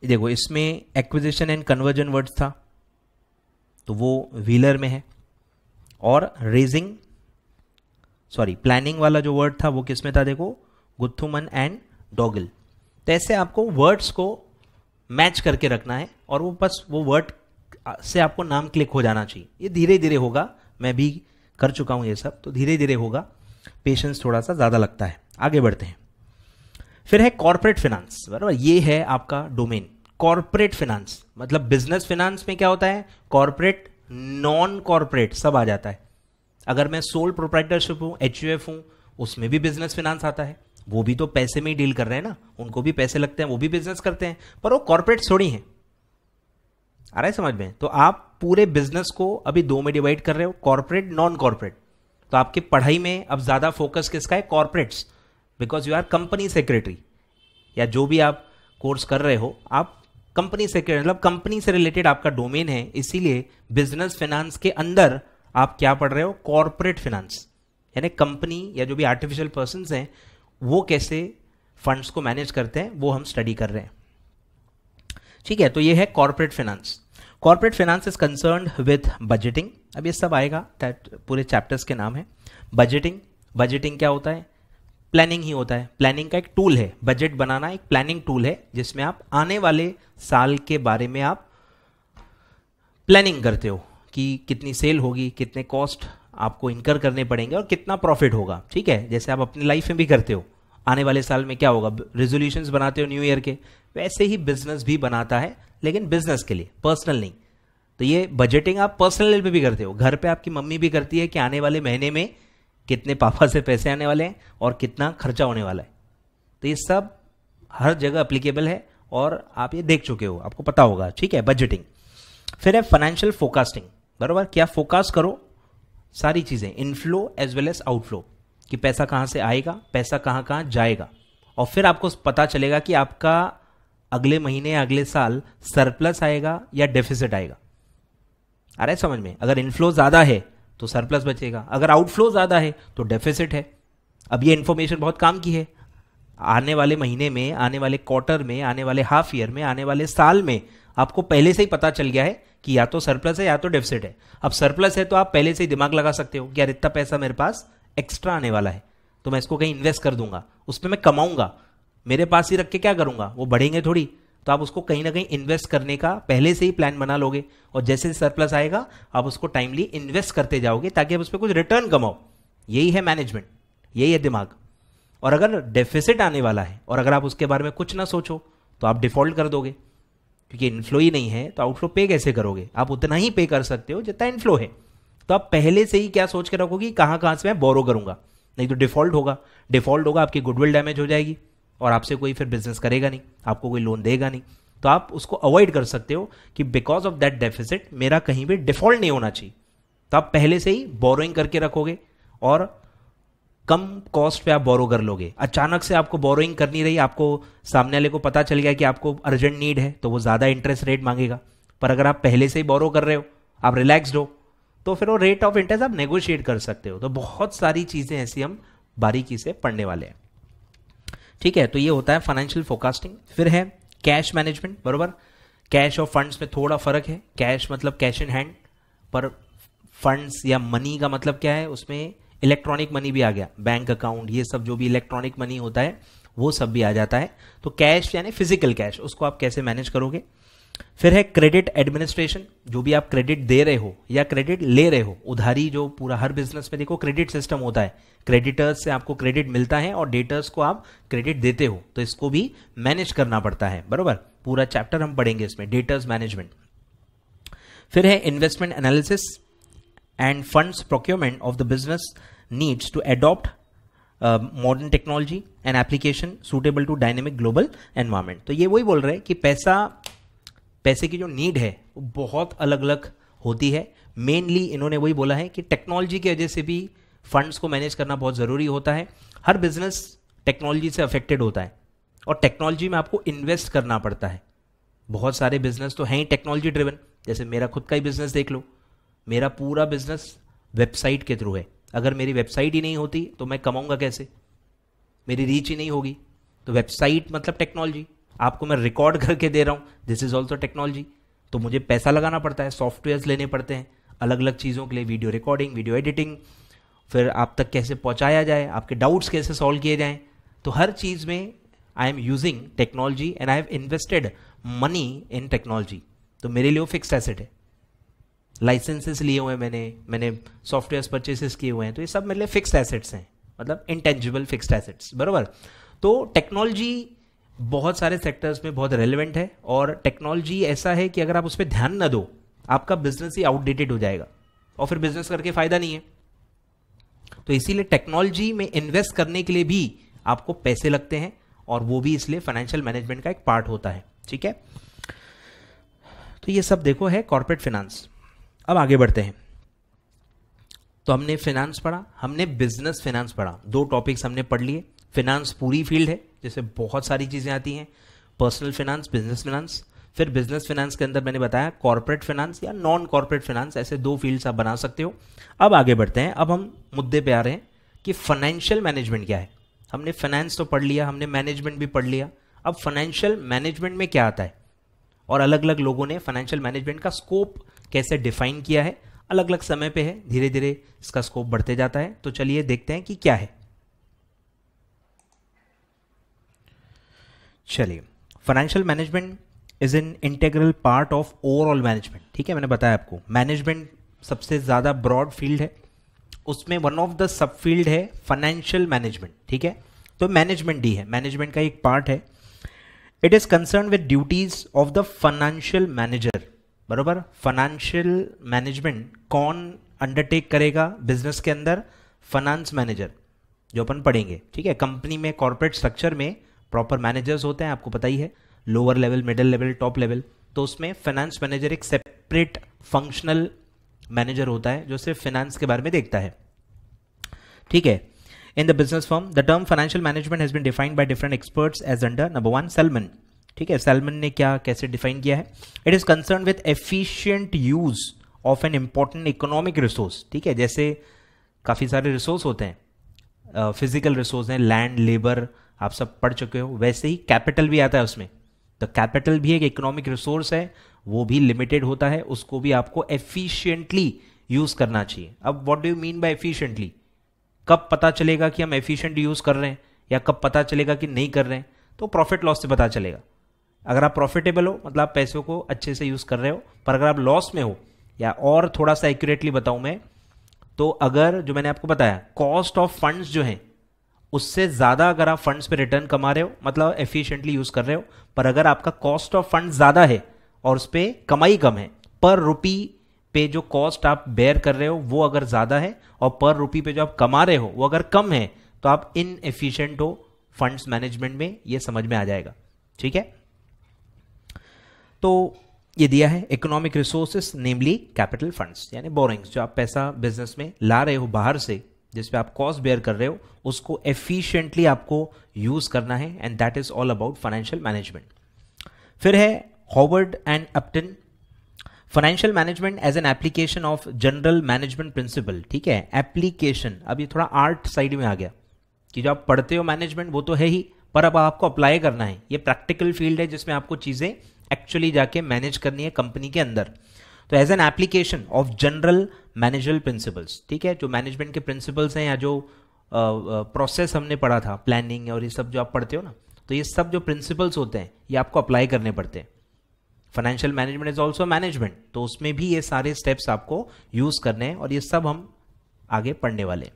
देखो, इसमें एक्विजिशन एंड कन्वर्जन वर्ड्स था, तो वो व्हीलर में है। और रेजिंग, सॉरी प्लानिंग वाला जो वर्ड था वो किस में था? देखो, गुथुमन एंड डॉगल। तो ऐसे आपको वर्ड्स को मैच करके रखना है, और वो बस वो वर्ड से आपको नाम क्लिक हो जाना चाहिए। ये धीरे धीरे होगा, मैं भी कर चुका हूं ये सब, तो धीरे धीरे होगा, पेशेंस थोड़ा सा ज्यादा लगता है। आगे बढ़ते हैं। फिर है कॉर्पोरेट फिनांस, बराबर, ये है आपका डोमेन। कॉर्पोरेट फिनांस मतलब बिजनेस फिनांस में क्या होता है? कॉर्पोरेट, नॉन कॉर्पोरेट सब आ जाता है। अगर मैं सोल प्रोप्राइटरशिप हूं, एचयूएफ हूं, उसमें भी बिजनेस फिनांस आता है। वो भी तो पैसे में ही डील कर रहे हैं ना, उनको भी पैसे लगते हैं, वो भी बिजनेस करते हैं, पर वो कॉर्पोरेट थोड़ी हैं। आ रहा है समझ में? तो आप पूरे बिजनेस को अभी दो में डिवाइड कर रहे हो, कॉर्पोरेट, नॉन कॉर्पोरेट। तो आपकी पढ़ाई में अब ज्यादा फोकस किसका है? Corporates, because you are company secretary, या जो भी आप कोर्स कर रहे हो, आप कंपनी सेक्रेटरी, मतलब कंपनी से रिलेटेड आपका डोमेन है। इसीलिए बिजनेस फाइनेंस के अंदर आप क्या पढ़ रहे हो? कॉर्पोरेट फाइनेंस, यानी कंपनी या जो भी आर्टिफिशियल पर्सन हैं वो कैसे फंड्स को मैनेज करते हैं, वो हम स्टडी कर रहे हैं, ठीक है। तो ये है corporate finance. Corporate finance is concerned with budgeting. अब ये सब आएगा, पूरे चैप्टर्स के नाम है। बजटिंग, बजटिंग क्या होता है? प्लानिंग ही होता है। प्लानिंग का एक टूल है, बजट बनाना एक प्लानिंग टूल है, जिसमें आप आने वाले साल के बारे में आप प्लानिंग करते हो कि कितनी सेल होगी, कितने कॉस्ट आपको इनकर करने पड़ेंगे और कितना प्रॉफिट होगा, ठीक है। जैसे आप अपनी लाइफ में भी करते हो, आने वाले साल में क्या होगा, रेजोल्यूशंस बनाते हो न्यू ईयर के, वैसे ही बिजनेस भी बनाता है, लेकिन बिजनेस के लिए, पर्सनल नहीं। तो ये बजटिंग आप पर्सनल लेवल पे भी करते हो, घर पे आपकी मम्मी भी करती है कि आने वाले महीने में कितने पापा से पैसे आने वाले हैं और कितना खर्चा होने वाला है। तो ये सब हर जगह अप्लीकेबल है और आप ये देख चुके हो, आपको पता होगा, ठीक है। बजटिंग। फिर है फाइनेंशियल फोकास्टिंग, बराबर, क्या फोकस करो सारी चीजें, inflow as well as outflow, कि पैसा कहां से आएगा, पैसा कहां कहां जाएगा, और फिर आपको पता चलेगा कि आपका अगले महीने अगले साल सरप्लस आएगा या डेफिसिट आएगा। आ रहा है समझ में? अगर इनफ्लो ज्यादा है तो सरप्लस बचेगा, अगर आउटफ्लो ज्यादा है तो डेफिसिट है। अब ये इंफॉर्मेशन बहुत काम की है, आने वाले महीने में, आने वाले क्वार्टर में, आने वाले हाफ ईयर में, आने वाले साल में आपको पहले से ही पता चल गया है कि या तो सरप्लस है या तो डेफिसिट है। अब सरप्लस है तो आप पहले से ही दिमाग लगा सकते हो कि यार इतना पैसा मेरे पास एक्स्ट्रा आने वाला है, तो मैं इसको कहीं इन्वेस्ट कर दूंगा, उसमें मैं कमाऊंगा, मेरे पास ही रख के क्या करूंगा, वो बढ़ेंगे थोड़ी। तो आप उसको कहीं ना कहीं इन्वेस्ट करने का पहले से ही प्लान बना लोगे, और जैसे सरप्लस आएगा आप उसको टाइमली इन्वेस्ट करते जाओगे ताकि आप उस पर कुछ रिटर्न कमाओ। यही है मैनेजमेंट, यही है दिमाग। और अगर डेफिसिट आने वाला है और अगर आप उसके बारे में कुछ ना सोचो तो आप डिफॉल्ट कर दोगे, क्योंकि इनफ्लो ही नहीं है तो आउटफ्लो पे कैसे करोगे? आप उतना ही पे कर सकते हो जितना इनफ्लो है। तो आप पहले से ही क्या सोच के रखोगे, कहां कहां से मैं बोरो करूंगा, नहीं तो डिफॉल्ट होगा, आपकी गुडविल डैमेज हो जाएगी और आपसे कोई फिर बिजनेस करेगा नहीं, आपको कोई लोन देगा नहीं। तो आप उसको अवॉइड कर सकते हो कि बिकॉज ऑफ दैट डेफिसिट मेरा कहीं भी डिफॉल्ट नहीं होना चाहिए। तो आप पहले से ही बोरोइंग करके रखोगे और कम कॉस्ट पे आप बोरो कर लोगे। अचानक से आपको बोरोइंग करनी रही, आपको सामने वाले को पता चल गया कि आपको अर्जेंट नीड है, तो वो ज़्यादा इंटरेस्ट रेट मांगेगा। पर अगर आप पहले से ही बोरो कर रहे हो, आप रिलैक्सड हो, तो फिर वो रेट ऑफ इंटरेस्ट आप नेगोशिएट कर सकते हो। तो बहुत सारी चीज़ें ऐसी हम बारीकी से पढ़ने वाले हैं। ठीक है, तो ये होता है फाइनेंशियल फोरकास्टिंग। फिर है कैश मैनेजमेंट, बरोबर। कैश और फंड्स में थोड़ा फर्क है। कैश मतलब कैश इन हैंड, पर फंड्स या मनी का मतलब क्या है, उसमें इलेक्ट्रॉनिक मनी भी आ गया, बैंक अकाउंट, ये सब जो भी इलेक्ट्रॉनिक मनी होता है वो सब भी आ जाता है। तो कैश यानी फिजिकल कैश, उसको आप कैसे मैनेज करोगे। फिर है क्रेडिट एडमिनिस्ट्रेशन, जो भी आप क्रेडिट दे रहे हो या क्रेडिट ले रहे हो, उधारी जो पूरा हर बिजनेस में देखो क्रेडिट सिस्टम होता है, क्रेडिटर्स से आपको क्रेडिट मिलता है और डेटर्स को आप क्रेडिट देते हो, तो इसको भी मैनेज करना पड़ता है, बरोबर। पूरा चैप्टर हम पढ़ेंगे इसमें, डेटर्स मैनेजमेंट। फिर है investment analysis and funds procurement of the business needs to adopt modern technology and application suitable to dynamic global environment. तो ये वही बोल रहे हैं कि पैसे की जो नीड है वो बहुत अलग अलग होती है। मेनली इन्होंने वही बोला है कि टेक्नोलॉजी की वजह से भी फंड्स को मैनेज करना बहुत ज़रूरी होता है। हर बिजनेस टेक्नोलॉजी से अफेक्टेड होता है और टेक्नोलॉजी में आपको इन्वेस्ट करना पड़ता है। बहुत सारे बिजनेस तो हैं ही टेक्नोलॉजी ड्रिवन, जैसे मेरा खुद का ही बिजनेस देख लो, मेरा पूरा बिजनेस वेबसाइट के थ्रू है। अगर मेरी वेबसाइट ही नहीं होती तो मैं कमाऊंगा कैसे, मेरी रीच ही नहीं होगी। तो वेबसाइट मतलब टेक्नोलॉजी, आपको मैं रिकॉर्ड करके दे रहा हूँ, दिस इज ऑल्सो टेक्नोलॉजी। तो मुझे पैसा लगाना पड़ता है, सॉफ्टवेयर्स लेने पड़ते हैं अलग अलग चीज़ों के लिए, वीडियो रिकॉर्डिंग, वीडियो एडिटिंग, फिर आप तक कैसे पहुँचाया जाए, आपके डाउट्स कैसे सॉल्व किए जाएँ। तो हर चीज़ में I am using technology and I have invested money in technology. तो मेरे लिए वो फिक्स्ड एसेट है। लाइसेंसेस लिए हुए हैं, मैंने सॉफ्टवेयर परचेसेस किए हुए हैं, तो ये सब मेरे लिए फिक्स्ड एसेट्स हैं, मतलब इंटेंजिबल फिक्स्ड एसेट्स, बराबर। तो टेक्नोलॉजी बहुत सारे सेक्टर्स में बहुत रेलेवेंट है और टेक्नोलॉजी ऐसा है कि अगर आप उस पर ध्यान न दो, आपका बिजनेस ही आउटडेटेड हो जाएगा और फिर बिजनेस करके फायदा नहीं है। तो इसीलिए टेक्नोलॉजी में इन्वेस्ट करने के लिए भी आपको पैसे लगते हैं और वो भी इसलिए फाइनेंशियल मैनेजमेंट का एक पार्ट होता है। ठीक है, तो ये सब देखो है कॉर्पोरेट फाइनेंस। अब आगे बढ़ते हैं। तो हमने फाइनेंस पढ़ा, हमने बिजनेस फाइनेंस पढ़ा, दो टॉपिक्स हमने पढ़ लिए। फाइनेंस पूरी फील्ड है जैसे बहुत सारी चीज़ें आती हैं, पर्सनल फाइनेंस, बिजनेस फाइनेंस। फिर बिजनेस फाइनेंस के अंदर मैंने बताया कॉर्पोरेट फाइनेंस या नॉन कॉर्पोरेट फाइनेंस, ऐसे दो फील्ड्स आप बना सकते हो। अब आगे बढ़ते हैं, अब हम मुद्दे पे आ रहे हैं कि फाइनेंशियल मैनेजमेंट क्या है। हमने फाइनेंस तो पढ़ लिया, हमने मैनेजमेंट भी पढ़ लिया, अब फाइनेंशियल मैनेजमेंट में क्या आता है और अलग अलग लोगों ने फाइनेंशियल मैनेजमेंट का स्कोप कैसे डिफाइन किया है, अलग अलग समय पे है, धीरे धीरे इसका स्कोप बढ़ते जाता है। तो चलिए देखते हैं कि क्या है। चलिए, financial management is an integral part of overall management. ठीक है, मैंने बताया आपको मैनेजमेंट सबसे ज्यादा ब्रॉड फील्ड है, उसमें one of the sub field है फाइनेंशियल मैनेजमेंट। ठीक है, तो मैनेजमेंट डी है, मैनेजमेंट का एक पार्ट है। It is concern with duties of the financial manager, बरोबर। फाइनेंशियल मैनेजमेंट कौन अंडरटेक करेगा बिजनेस के अंदर? फाइनेंस मैनेजर, जो अपन पढ़ेंगे। ठीक है, कंपनी में कॉर्पोरेट स्ट्रक्चर में प्रॉपर मैनेजर्स होते हैं, आपको पता ही है, lower level, middle level, top level. तो उसमें फाइनेंस मैनेजर एक सेपरेट फंक्शनल मैनेजर होता है जो सिर्फ फाइनेंस के बारे में देखता है। ठीक है, in the business firm the term financial management has been defined by different experts as under number 1 Solomon. ठीक है, सेल्मन ने क्या कैसे डिफाइन किया है? It is concern with efficient use of an important economic resource. ठीक है, जैसे काफी सारे रिसोर्स होते हैं, फिजिकल रिसोर्स हैं, लैंड, लेबर, आप सब पढ़ चुके हो। वैसे ही कैपिटल भी आता है उसमें, तो कैपिटल भी एक इकोनॉमिक रिसोर्स है, वो भी लिमिटेड होता है, उसको भी आपको एफिशिएंटली यूज करना चाहिए। अब what do you mean by efficiently? कब पता चलेगा कि हम एफिशिएंट यूज कर रहे हैं या कब पता चलेगा कि नहीं कर रहे हैं? तो प्रॉफिट लॉस से पता चलेगा। अगर आप प्रॉफिटेबल हो मतलब आप पैसों को अच्छे से यूज कर रहे हो, पर अगर आप लॉस में हो, या और थोड़ा सा एक्यूरेटली बताऊं मैं, तो अगर जो मैंने आपको बताया कॉस्ट ऑफ फंड्स जो है उससे ज़्यादा अगर आप फंड्स पे रिटर्न कमा रहे हो, मतलब एफिशिएंटली यूज़ कर रहे हो, पर अगर आपका कॉस्ट ऑफ फंड ज़्यादा है और उस पर कमाई कम है, पर रुपी पे जो कॉस्ट आप बेयर कर रहे हो वो अगर ज़्यादा है और पर रुपी पे जो आप कमा रहे हो वो अगर कम है, तो आप इनएफिशिएंट हो फंड्स मैनेजमेंट में, ये समझ में आ जाएगा। ठीक है, तो ये दिया है इकोनॉमिक रिसोर्सेस नेमली कैपिटल फंड्स, यानी बोरिंग्स, जो आप पैसा बिजनेस में ला रहे हो बाहर से, जिस पे आप कॉस्ट बेयर कर रहे हो, उसको एफिशिएंटली आपको यूज करना है, and that is all about financial management. फिर है Howard and Upton, financial management as an application of general management principle. ठीक है, एप्लीकेशन, अब ये थोड़ा आर्ट साइड में आ गया कि जो आप पढ़ते हो मैनेजमेंट वो तो है ही, पर अब आपको अप्लाई करना है। ये प्रैक्टिकल फील्ड है जिसमें आपको चीजें एक्चुअली जाके मैनेज करनी है कंपनी के अंदर। तो as an application of general managerial principles, ठीक है, जो मैनेजमेंट के प्रिंसिपल्स हैं या जो प्रोसेस हमने पढ़ा था, प्लानिंग और ये सब जो आप पढ़ते हो ना, तो ये सब जो प्रिंसिपल्स होते हैं ये आपको अप्लाई करने पड़ते हैं। Financial management is also management, तो उसमें भी ये सारे स्टेप्स आपको यूज करने हैं और ये सब हम आगे पढ़ने वाले।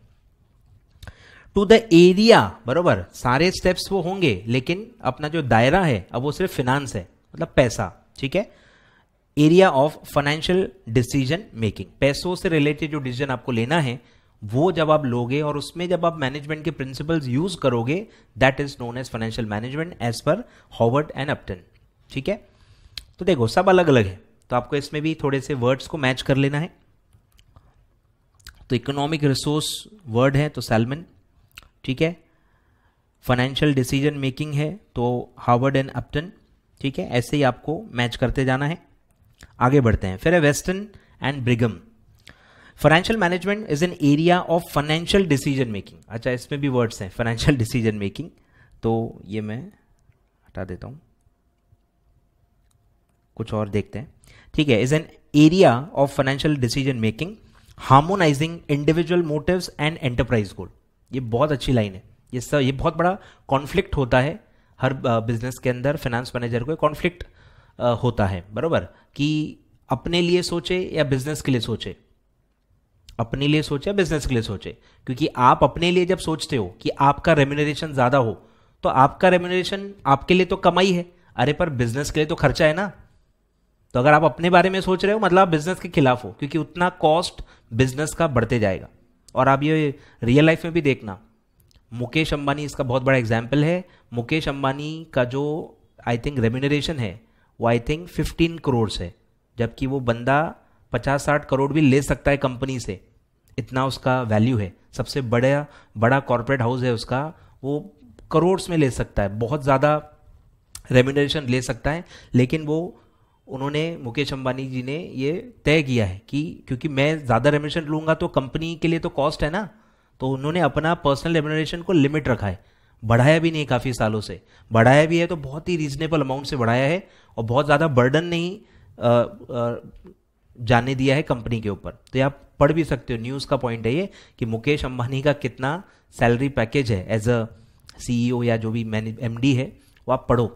टू द एरिया, बरोबर, सारे स्टेप्स वो होंगे, लेकिन अपना जो दायरा है अब वो सिर्फ फिनांस है, मतलब पैसा। ठीक है, area of financial decision making, पैसों से रिलेटेड जो डिसीजन आपको लेना है वो जब आप लोगे और उसमें जब आप मैनेजमेंट के प्रिंसिपल्स यूज करोगे, that is known as financial management as पर हॉवर्ड एंड अपटन। ठीक है, तो देखो सब अलग अलग है, तो आपको इसमें भी थोड़े से वर्ड्स को मैच कर लेना है। तो इकोनॉमिक रिसोर्स वर्ड है तो सैल्मन, ठीक है, फाइनेंशियल डिसीजन मेकिंग है तो हार्वर्ड एंड अपटन। ठीक है, ऐसे ही आपको मैच करते जाना है। आगे बढ़ते हैं, फिर है Weston and Brigham. Financial management is an area of financial decision making. अच्छा, इसमें भी वर्ड्स हैं फाइनेंशियल डिसीजन मेकिंग, तो ये मैं हटा देता हूं, कुछ और देखते हैं। ठीक है, is an area of financial decision making harmonising individual motives and enterprise goal. ये बहुत अच्छी लाइन है। ये बहुत बड़ा कॉन्फ्लिक्ट होता है हर बिजनेस के अंदर, फाइनेंस मैनेजर को कॉन्फ्लिक्ट होता है, बराबर, कि अपने लिए सोचे या बिजनेस के लिए सोचे, अपने लिए सोचे या बिजनेस के लिए सोचे। क्योंकि आप अपने लिए जब सोचते हो कि आपका रेम्यूनरेशन ज्यादा हो, तो आपका रेम्यूनरेशन आपके लिए तो कमाई है, अरे पर बिजनेस के लिए तो खर्चा है ना। तो अगर आप अपने बारे में सोच रहे हो मतलब आप बिजनेस के खिलाफ हो, क्योंकि उतना कॉस्ट बिजनेस का बढ़ते जाएगा। और आप ये रियल लाइफ में भी देखना, मुकेश अंबानी इसका बहुत बड़ा एग्जाम्पल है। मुकेश अंबानी का जो आई थिंक रेम्यूनरेशन है वो आई थिंक 15 करोड़ है, जबकि वो बंदा 50-60 करोड़ भी ले सकता है कंपनी से, इतना उसका वैल्यू है। सबसे बड़ा कॉर्पोरेट हाउस है उसका, वो करोड़ में ले सकता है, बहुत ज़्यादा रेम्यूनरेशन ले सकता है। लेकिन वो उन्होंने, मुकेश अंबानी जी ने ये तय किया है कि क्योंकि मैं ज़्यादा रेम्यूनरेशन लूँगा तो कंपनी के लिए तो कॉस्ट है ना, तो उन्होंने अपना पर्सनल रेम्यूनरेशन को लिमिट रखा है। बढ़ाया भी नहीं, काफ़ी सालों से बढ़ाया भी है तो बहुत ही रीजनेबल अमाउंट से बढ़ाया है, और बहुत ज़्यादा बर्डन नहीं जाने दिया है कंपनी के ऊपर। तो आप पढ़ भी सकते हो, न्यूज़ का पॉइंट है ये कि मुकेश अंबानी का कितना सैलरी पैकेज है एज अ CEO या जो भी MD है, वो आप पढ़ो,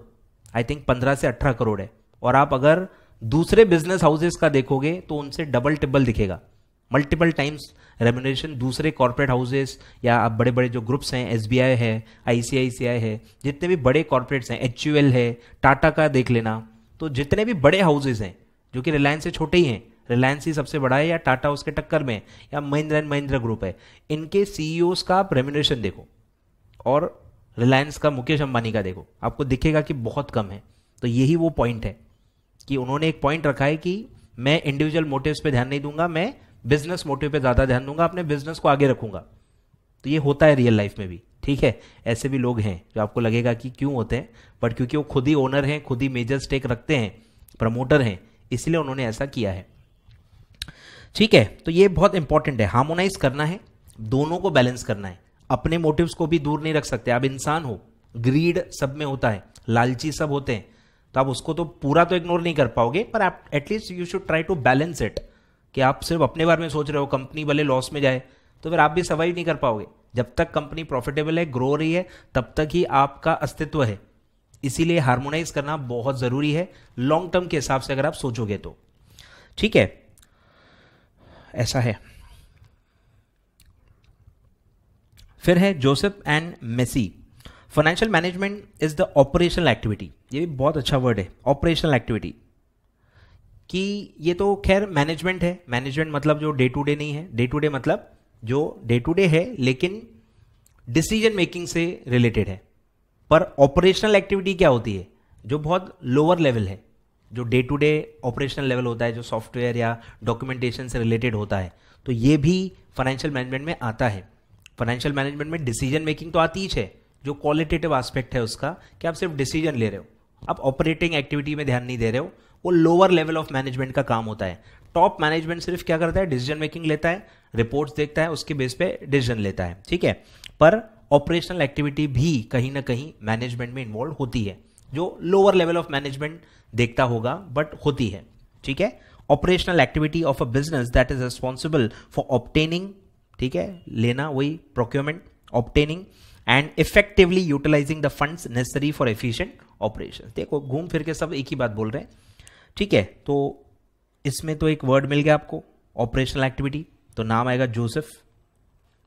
आई थिंक 15 से 18 करोड़ है। और आप अगर दूसरे बिजनेस हाउसेस का देखोगे तो उनसे डबल टिबल दिखेगा, मल्टीपल टाइम्स रेम्यूनरेशन दूसरे कॉर्पोरेट हाउसेस या आप बड़े बड़े जो ग्रुप्स हैं, SBI है, ICICI है, जितने भी बड़े कॉर्पोरेट्स हैं, HUL है, टाटा का देख लेना, तो जितने भी बड़े हाउसेस हैं जो कि रिलायंस से छोटे ही हैं, रिलायंस ही सबसे बड़ा है या टाटा उसके टक्कर में, या महिंद्रा एंड महिंद्रा ग्रुप है, इनके CEOs का आप रेम्यूनरेशन देखो और रिलायंस का मुकेश अंबानी का देखो, आपको दिखेगा कि बहुत कम है। तो यही वो पॉइंट है कि उन्होंने एक पॉइंट रखा है कि मैं इंडिविजुअल मोटिव्स पे ध्यान नहीं दूंगा, मैं बिजनेस मोटिव पे ज्यादा ध्यान दूंगा, अपने बिजनेस को आगे रखूंगा। तो ये होता है रियल लाइफ में भी, ठीक है। ऐसे भी लोग हैं जो आपको लगेगा कि क्यों होते हैं, बट क्योंकि वो खुद ही ओनर हैं, खुद ही मेजर स्टेक रखते हैं, प्रमोटर हैं, इसलिए उन्होंने ऐसा किया है। ठीक है, तो ये बहुत इंपॉर्टेंट है, हार्मोनाइज करना है, दोनों को बैलेंस करना है। अपने मोटिव्स को भी दूर नहीं रख सकते। आप इंसान हो, ग्रीड सब में होता है, लालची सब होते हैं, तो आप उसको तो पूरा तो इग्नोर नहीं कर पाओगे, पर आप at least you should try to balance it. कि आप सिर्फ अपने बारे में सोच रहे हो, कंपनी भले लॉस में जाए तो फिर आप भी सर्वाइव नहीं कर पाओगे। जब तक कंपनी प्रॉफिटेबल है, ग्रो रही है, तब तक ही आपका अस्तित्व है। इसीलिए हार्मोनाइज करना बहुत जरूरी है लॉन्ग टर्म के हिसाब से, अगर आप सोचोगे तो। ठीक है, ऐसा है। फिर है Joseph and Massie, financial management is the operational activity. ये भी बहुत अच्छा वर्ड है, ऑपरेशनल एक्टिविटी, कि ये तो खैर मैनेजमेंट है। मैनेजमेंट मतलब जो डे टू डे नहीं है, डे टू डे मतलब जो डे टू डे है लेकिन डिसीजन मेकिंग से रिलेटेड है। पर ऑपरेशनल एक्टिविटी क्या होती है, जो बहुत लोअर लेवल है, जो day to day operational level होता है, जो सॉफ्टवेयर या डॉक्यूमेंटेशन से रिलेटेड होता है, तो ये भी फाइनेंशियल मैनेजमेंट में आता है। फाइनेंशियल मैनेजमेंट में डिसीजन मेकिंग तो आती ही है, जो क्वालिटेटिव एस्पेक्ट है उसका कि आप सिर्फ डिसीजन ले रहे हो, आप ऑपरेटिंग एक्टिविटी में ध्यान नहीं दे रहे हो, वो लोअर लेवल ऑफ मैनेजमेंट का काम होता है। टॉप मैनेजमेंट सिर्फ क्या करता है, डिसीजन मेकिंग लेता है, रिपोर्ट्स देखता है, उसके बेस पे डिसीजन लेता है, ठीक है। पर ऑपरेशनल एक्टिविटी भी कहीं ना कहीं मैनेजमेंट में इन्वॉल्व होती है, जो लोअर लेवल ऑफ मैनेजमेंट देखता होगा बट होती है, ठीक है। Operational activity of a business that is responsible for obtaining, ठीक है, लेना, वही procurement, obtaining and effectively utilising the funds necessary for efficient operation. देखो घूम फिर के सब एक ही बात बोल रहे हैं, ठीक है। तो इसमें तो एक वर्ड मिल गया आपको, ऑपरेशनल एक्टिविटी, तो नाम आएगा जोसेफ।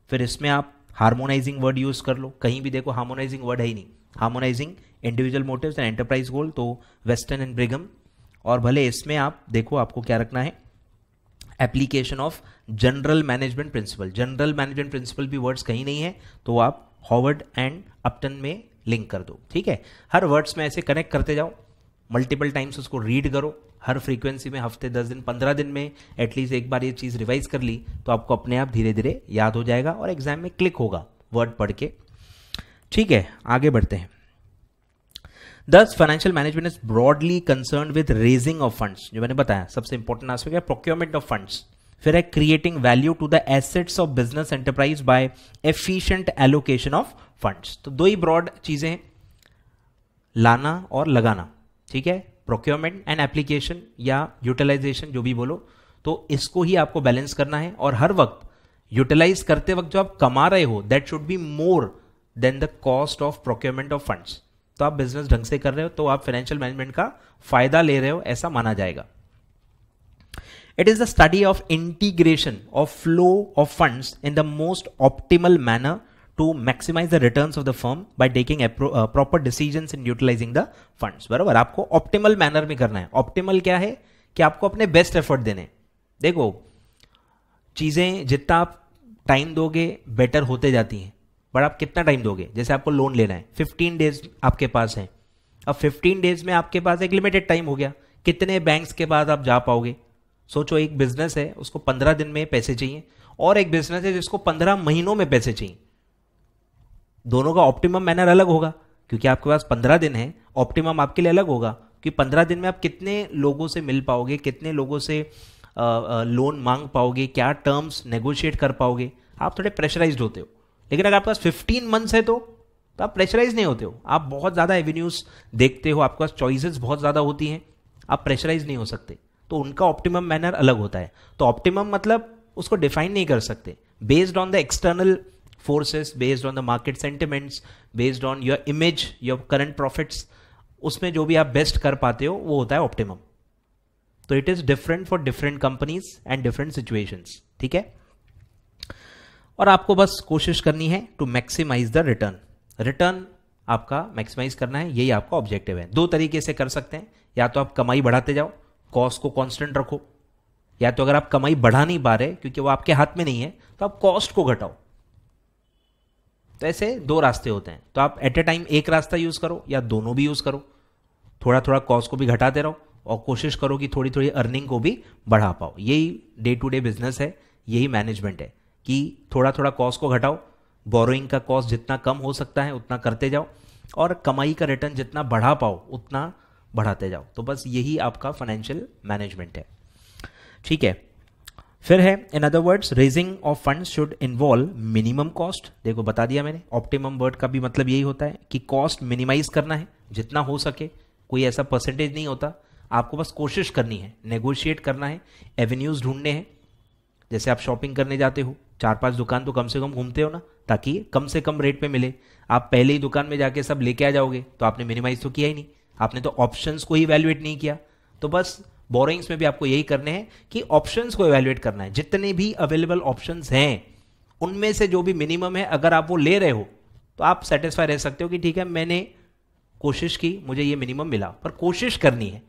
फिर इसमें आप हार्मोनाइजिंग वर्ड यूज कर लो, कहीं भी देखो हार्मोनाइजिंग वर्ड है ही नहीं। Harmonising individual motives and enterprise goal, तो वेस्टर्न एंड ब्रिगम। और भले इसमें आप देखो आपको क्या रखना है, application of general management principle. General management principle भी वर्ड्स कहीं नहीं है, तो आप हॉवर्ड एंड अपटन में लिंक कर दो, ठीक है। हर वर्ड्स में ऐसे कनेक्ट करते जाओ, मल्टीपल टाइम्स उसको रीड करो, हर फ्रीक्वेंसी में हफ्ते 10 दिन 15 दिन में एटलीस्ट एक बार ये चीज़ रिवाइज कर ली तो आपको अपने आप धीरे धीरे याद हो जाएगा और एग्जाम में क्लिक होगा वर्ड पढ़ के, ठीक है। आगे बढ़ते हैं। Thus, financial management is broadly concerned with raising of funds, जो मैंने बताया सबसे इंपॉर्टेंट एस्पेक्ट है procurement of funds। फिर है creating value to the assets of business enterprise by efficient allocation of funds। तो दो ही ब्रॉड चीजें हैं, लाना और लगाना, ठीक है। प्रोक्योरमेंट एंड एप्लीकेशन या यूटिलाइजेशन जो भी बोलो, तो इसको ही आपको बैलेंस करना है। और हर वक्त यूटिलाइज करते वक्त जो आप कमा रहे हो that should be more than the cost of procurement of funds. तो आप बिजनेस ढंग से कर रहे हो तो आप फाइनेंशियल मैनेजमेंट का फायदा ले रहे हो, ऐसा माना जाएगा। It is the study of integration of flow of funds in the most optimal manner to maximise the returns of the firm by taking proper decisions in utilising the funds. बराबर, आपको ऑप्टिमल मैनर में करना है। Optimal क्या है कि आपको अपने बेस्ट एफर्ट देने। देखो चीजें जितना आप टाइम दोगे बेटर होते जाती हैं, बट आप कितना टाइम दोगे। जैसे आपको लोन लेना है, 15 डेज आपके पास है, अब 15 डेज में आपके पास एक लिमिटेड टाइम हो गया, कितने बैंक्स के पास आप जा पाओगे। सोचो एक बिजनेस है उसको 15 दिन में पैसे चाहिए और एक बिजनेस है जिसको 15 महीनों में पैसे चाहिए, दोनों का ऑप्टिमम मैनर अलग होगा क्योंकि आपके पास 15 दिन है। ऑप्टिमम आपके लिए अलग होगा कि 15 दिन में आप कितने लोगों से मिल पाओगे, कितने लोगों से लोन मांग पाओगे, क्या टर्म्स नेगोशिएट कर पाओगे। आप थोड़े प्रेशराइज्ड होते हो, लेकिन अगर आपके पास 15 मंथ्स है तो आप प्रेशराइज नहीं होते हो, आप बहुत ज़्यादा एवेन्यूज देखते हो, आपके पास चॉइसेस बहुत ज़्यादा होती हैं, आप प्रेशराइज नहीं हो सकते, तो उनका ऑप्टिमम मैनर अलग होता है। तो ऑप्टिमम मतलब उसको डिफाइन नहीं कर सकते, based on the external forces, based on the market sentiments, based on your image, your current profits, उसमें जो भी आप बेस्ट कर पाते हो वो होता है ऑप्टिमम। तो it is different for different companies and different situations, ठीक है। और आपको बस कोशिश करनी है to maximise the return. Return आपका मैक्सिमाइज करना है, यही आपका ऑब्जेक्टिव है। दो तरीके से कर सकते हैं, या तो आप कमाई बढ़ाते जाओ, कॉस्ट को कांस्टेंट रखो, या तो अगर आप कमाई बढ़ा नहीं पा रहे क्योंकि वो आपके हाथ में नहीं है तो आप कॉस्ट को घटाओ। तो ऐसे दो रास्ते होते हैं, तो आप एट ए टाइम एक रास्ता यूज करो या दोनों भी यूज करो। थोड़ा थोड़ा कॉस्ट को भी घटाते रहो और कोशिश करो कि थोड़ी थोड़ी अर्निंग को भी बढ़ा पाओ। यही डे टू डे बिजनेस है, यही मैनेजमेंट है कि थोड़ा थोड़ा कॉस्ट को घटाओ, बोरोइंग का कॉस्ट जितना कम हो सकता है उतना करते जाओ और कमाई का रिटर्न जितना बढ़ा पाओ उतना बढ़ाते जाओ। तो बस यही आपका फाइनेंशियल मैनेजमेंट है, ठीक है। फिर है in other words raising of funds should involve minimum cost. देखो बता दिया मैंने, ऑप्टिमम वर्ड का भी मतलब यही होता है कि कॉस्ट मिनिमाइज करना है जितना हो सके, कोई ऐसा परसेंटेज नहीं होता, आपको बस कोशिश करनी है, नेगोशिएट करना है, एवेन्यूज ढूंढने हैं। जैसे आप शॉपिंग करने जाते हो, 4-5 दुकान तो कम से कम घूमते हो ना, ताकि कम से कम रेट पे मिले। आप पहले ही दुकान में जाके सब लेके आ जाओगे तो आपने मिनिमाइज तो किया ही नहीं, आपने तो ऑप्शंस को ही इवैल्यूएट नहीं किया। तो बस बोरोइंग्स में भी आपको यही करने हैं कि ऑप्शंस को इवैल्यूएट करना है, जितने भी अवेलेबल ऑप्शंस हैं उनमें से जो भी मिनिमम है अगर आप वो ले रहे हो तो आप सेटिस्फाई रह सकते हो कि ठीक है मैंने कोशिश की, मुझे ये मिनिमम मिला, पर कोशिश करनी है।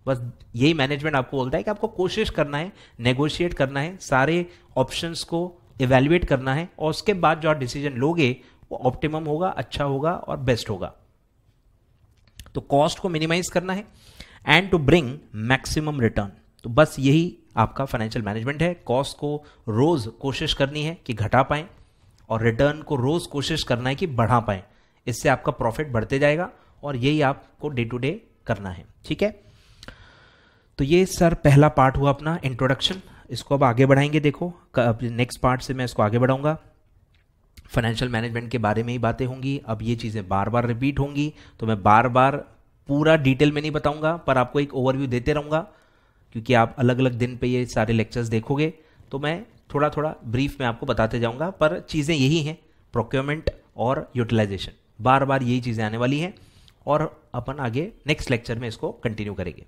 बस यही मैनेजमेंट आपको बोलता है कि आपको कोशिश करना है, नेगोशिएट करना है, सारे ऑप्शंस को इवेल्युएट करना है और उसके बाद जो आप डिसीजन लोगे वो ऑप्टिमम होगा, अच्छा होगा और बेस्ट होगा। तो कॉस्ट को मिनिमाइज करना है and to bring maximum return. तो बस यही आपका फाइनेंशियल मैनेजमेंट है। कॉस्ट को रोज कोशिश करनी है कि घटा पाएं और रिटर्न को रोज कोशिश करना है कि बढ़ा पाएं। इससे आपका प्रॉफिट बढ़ते जाएगा और यही आपको डे टू डे करना है। ठीक है, तो ये सर पहला पार्ट हुआ अपना इंट्रोडक्शन। इसको अब आगे बढ़ाएंगे। देखो नेक्स्ट पार्ट से मैं इसको आगे बढ़ाऊंगा। फाइनेंशियल मैनेजमेंट के बारे में ही बातें होंगी। अब ये चीज़ें बार बार रिपीट होंगी तो मैं बार बार पूरा डिटेल में नहीं बताऊंगा, पर आपको एक ओवरव्यू देते रहूंगा क्योंकि आप अलग अलग दिन पे ये सारे लेक्चर्स देखोगे तो मैं थोड़ा थोड़ा ब्रीफ में आपको बताते जाऊंगा। पर चीज़ें यही हैं, प्रोक्योरमेंट और यूटिलाइजेशन, बार बार यही चीज़ें आने वाली हैं और अपन आगे नेक्स्ट लेक्चर में इसको कंटिन्यू करेंगे।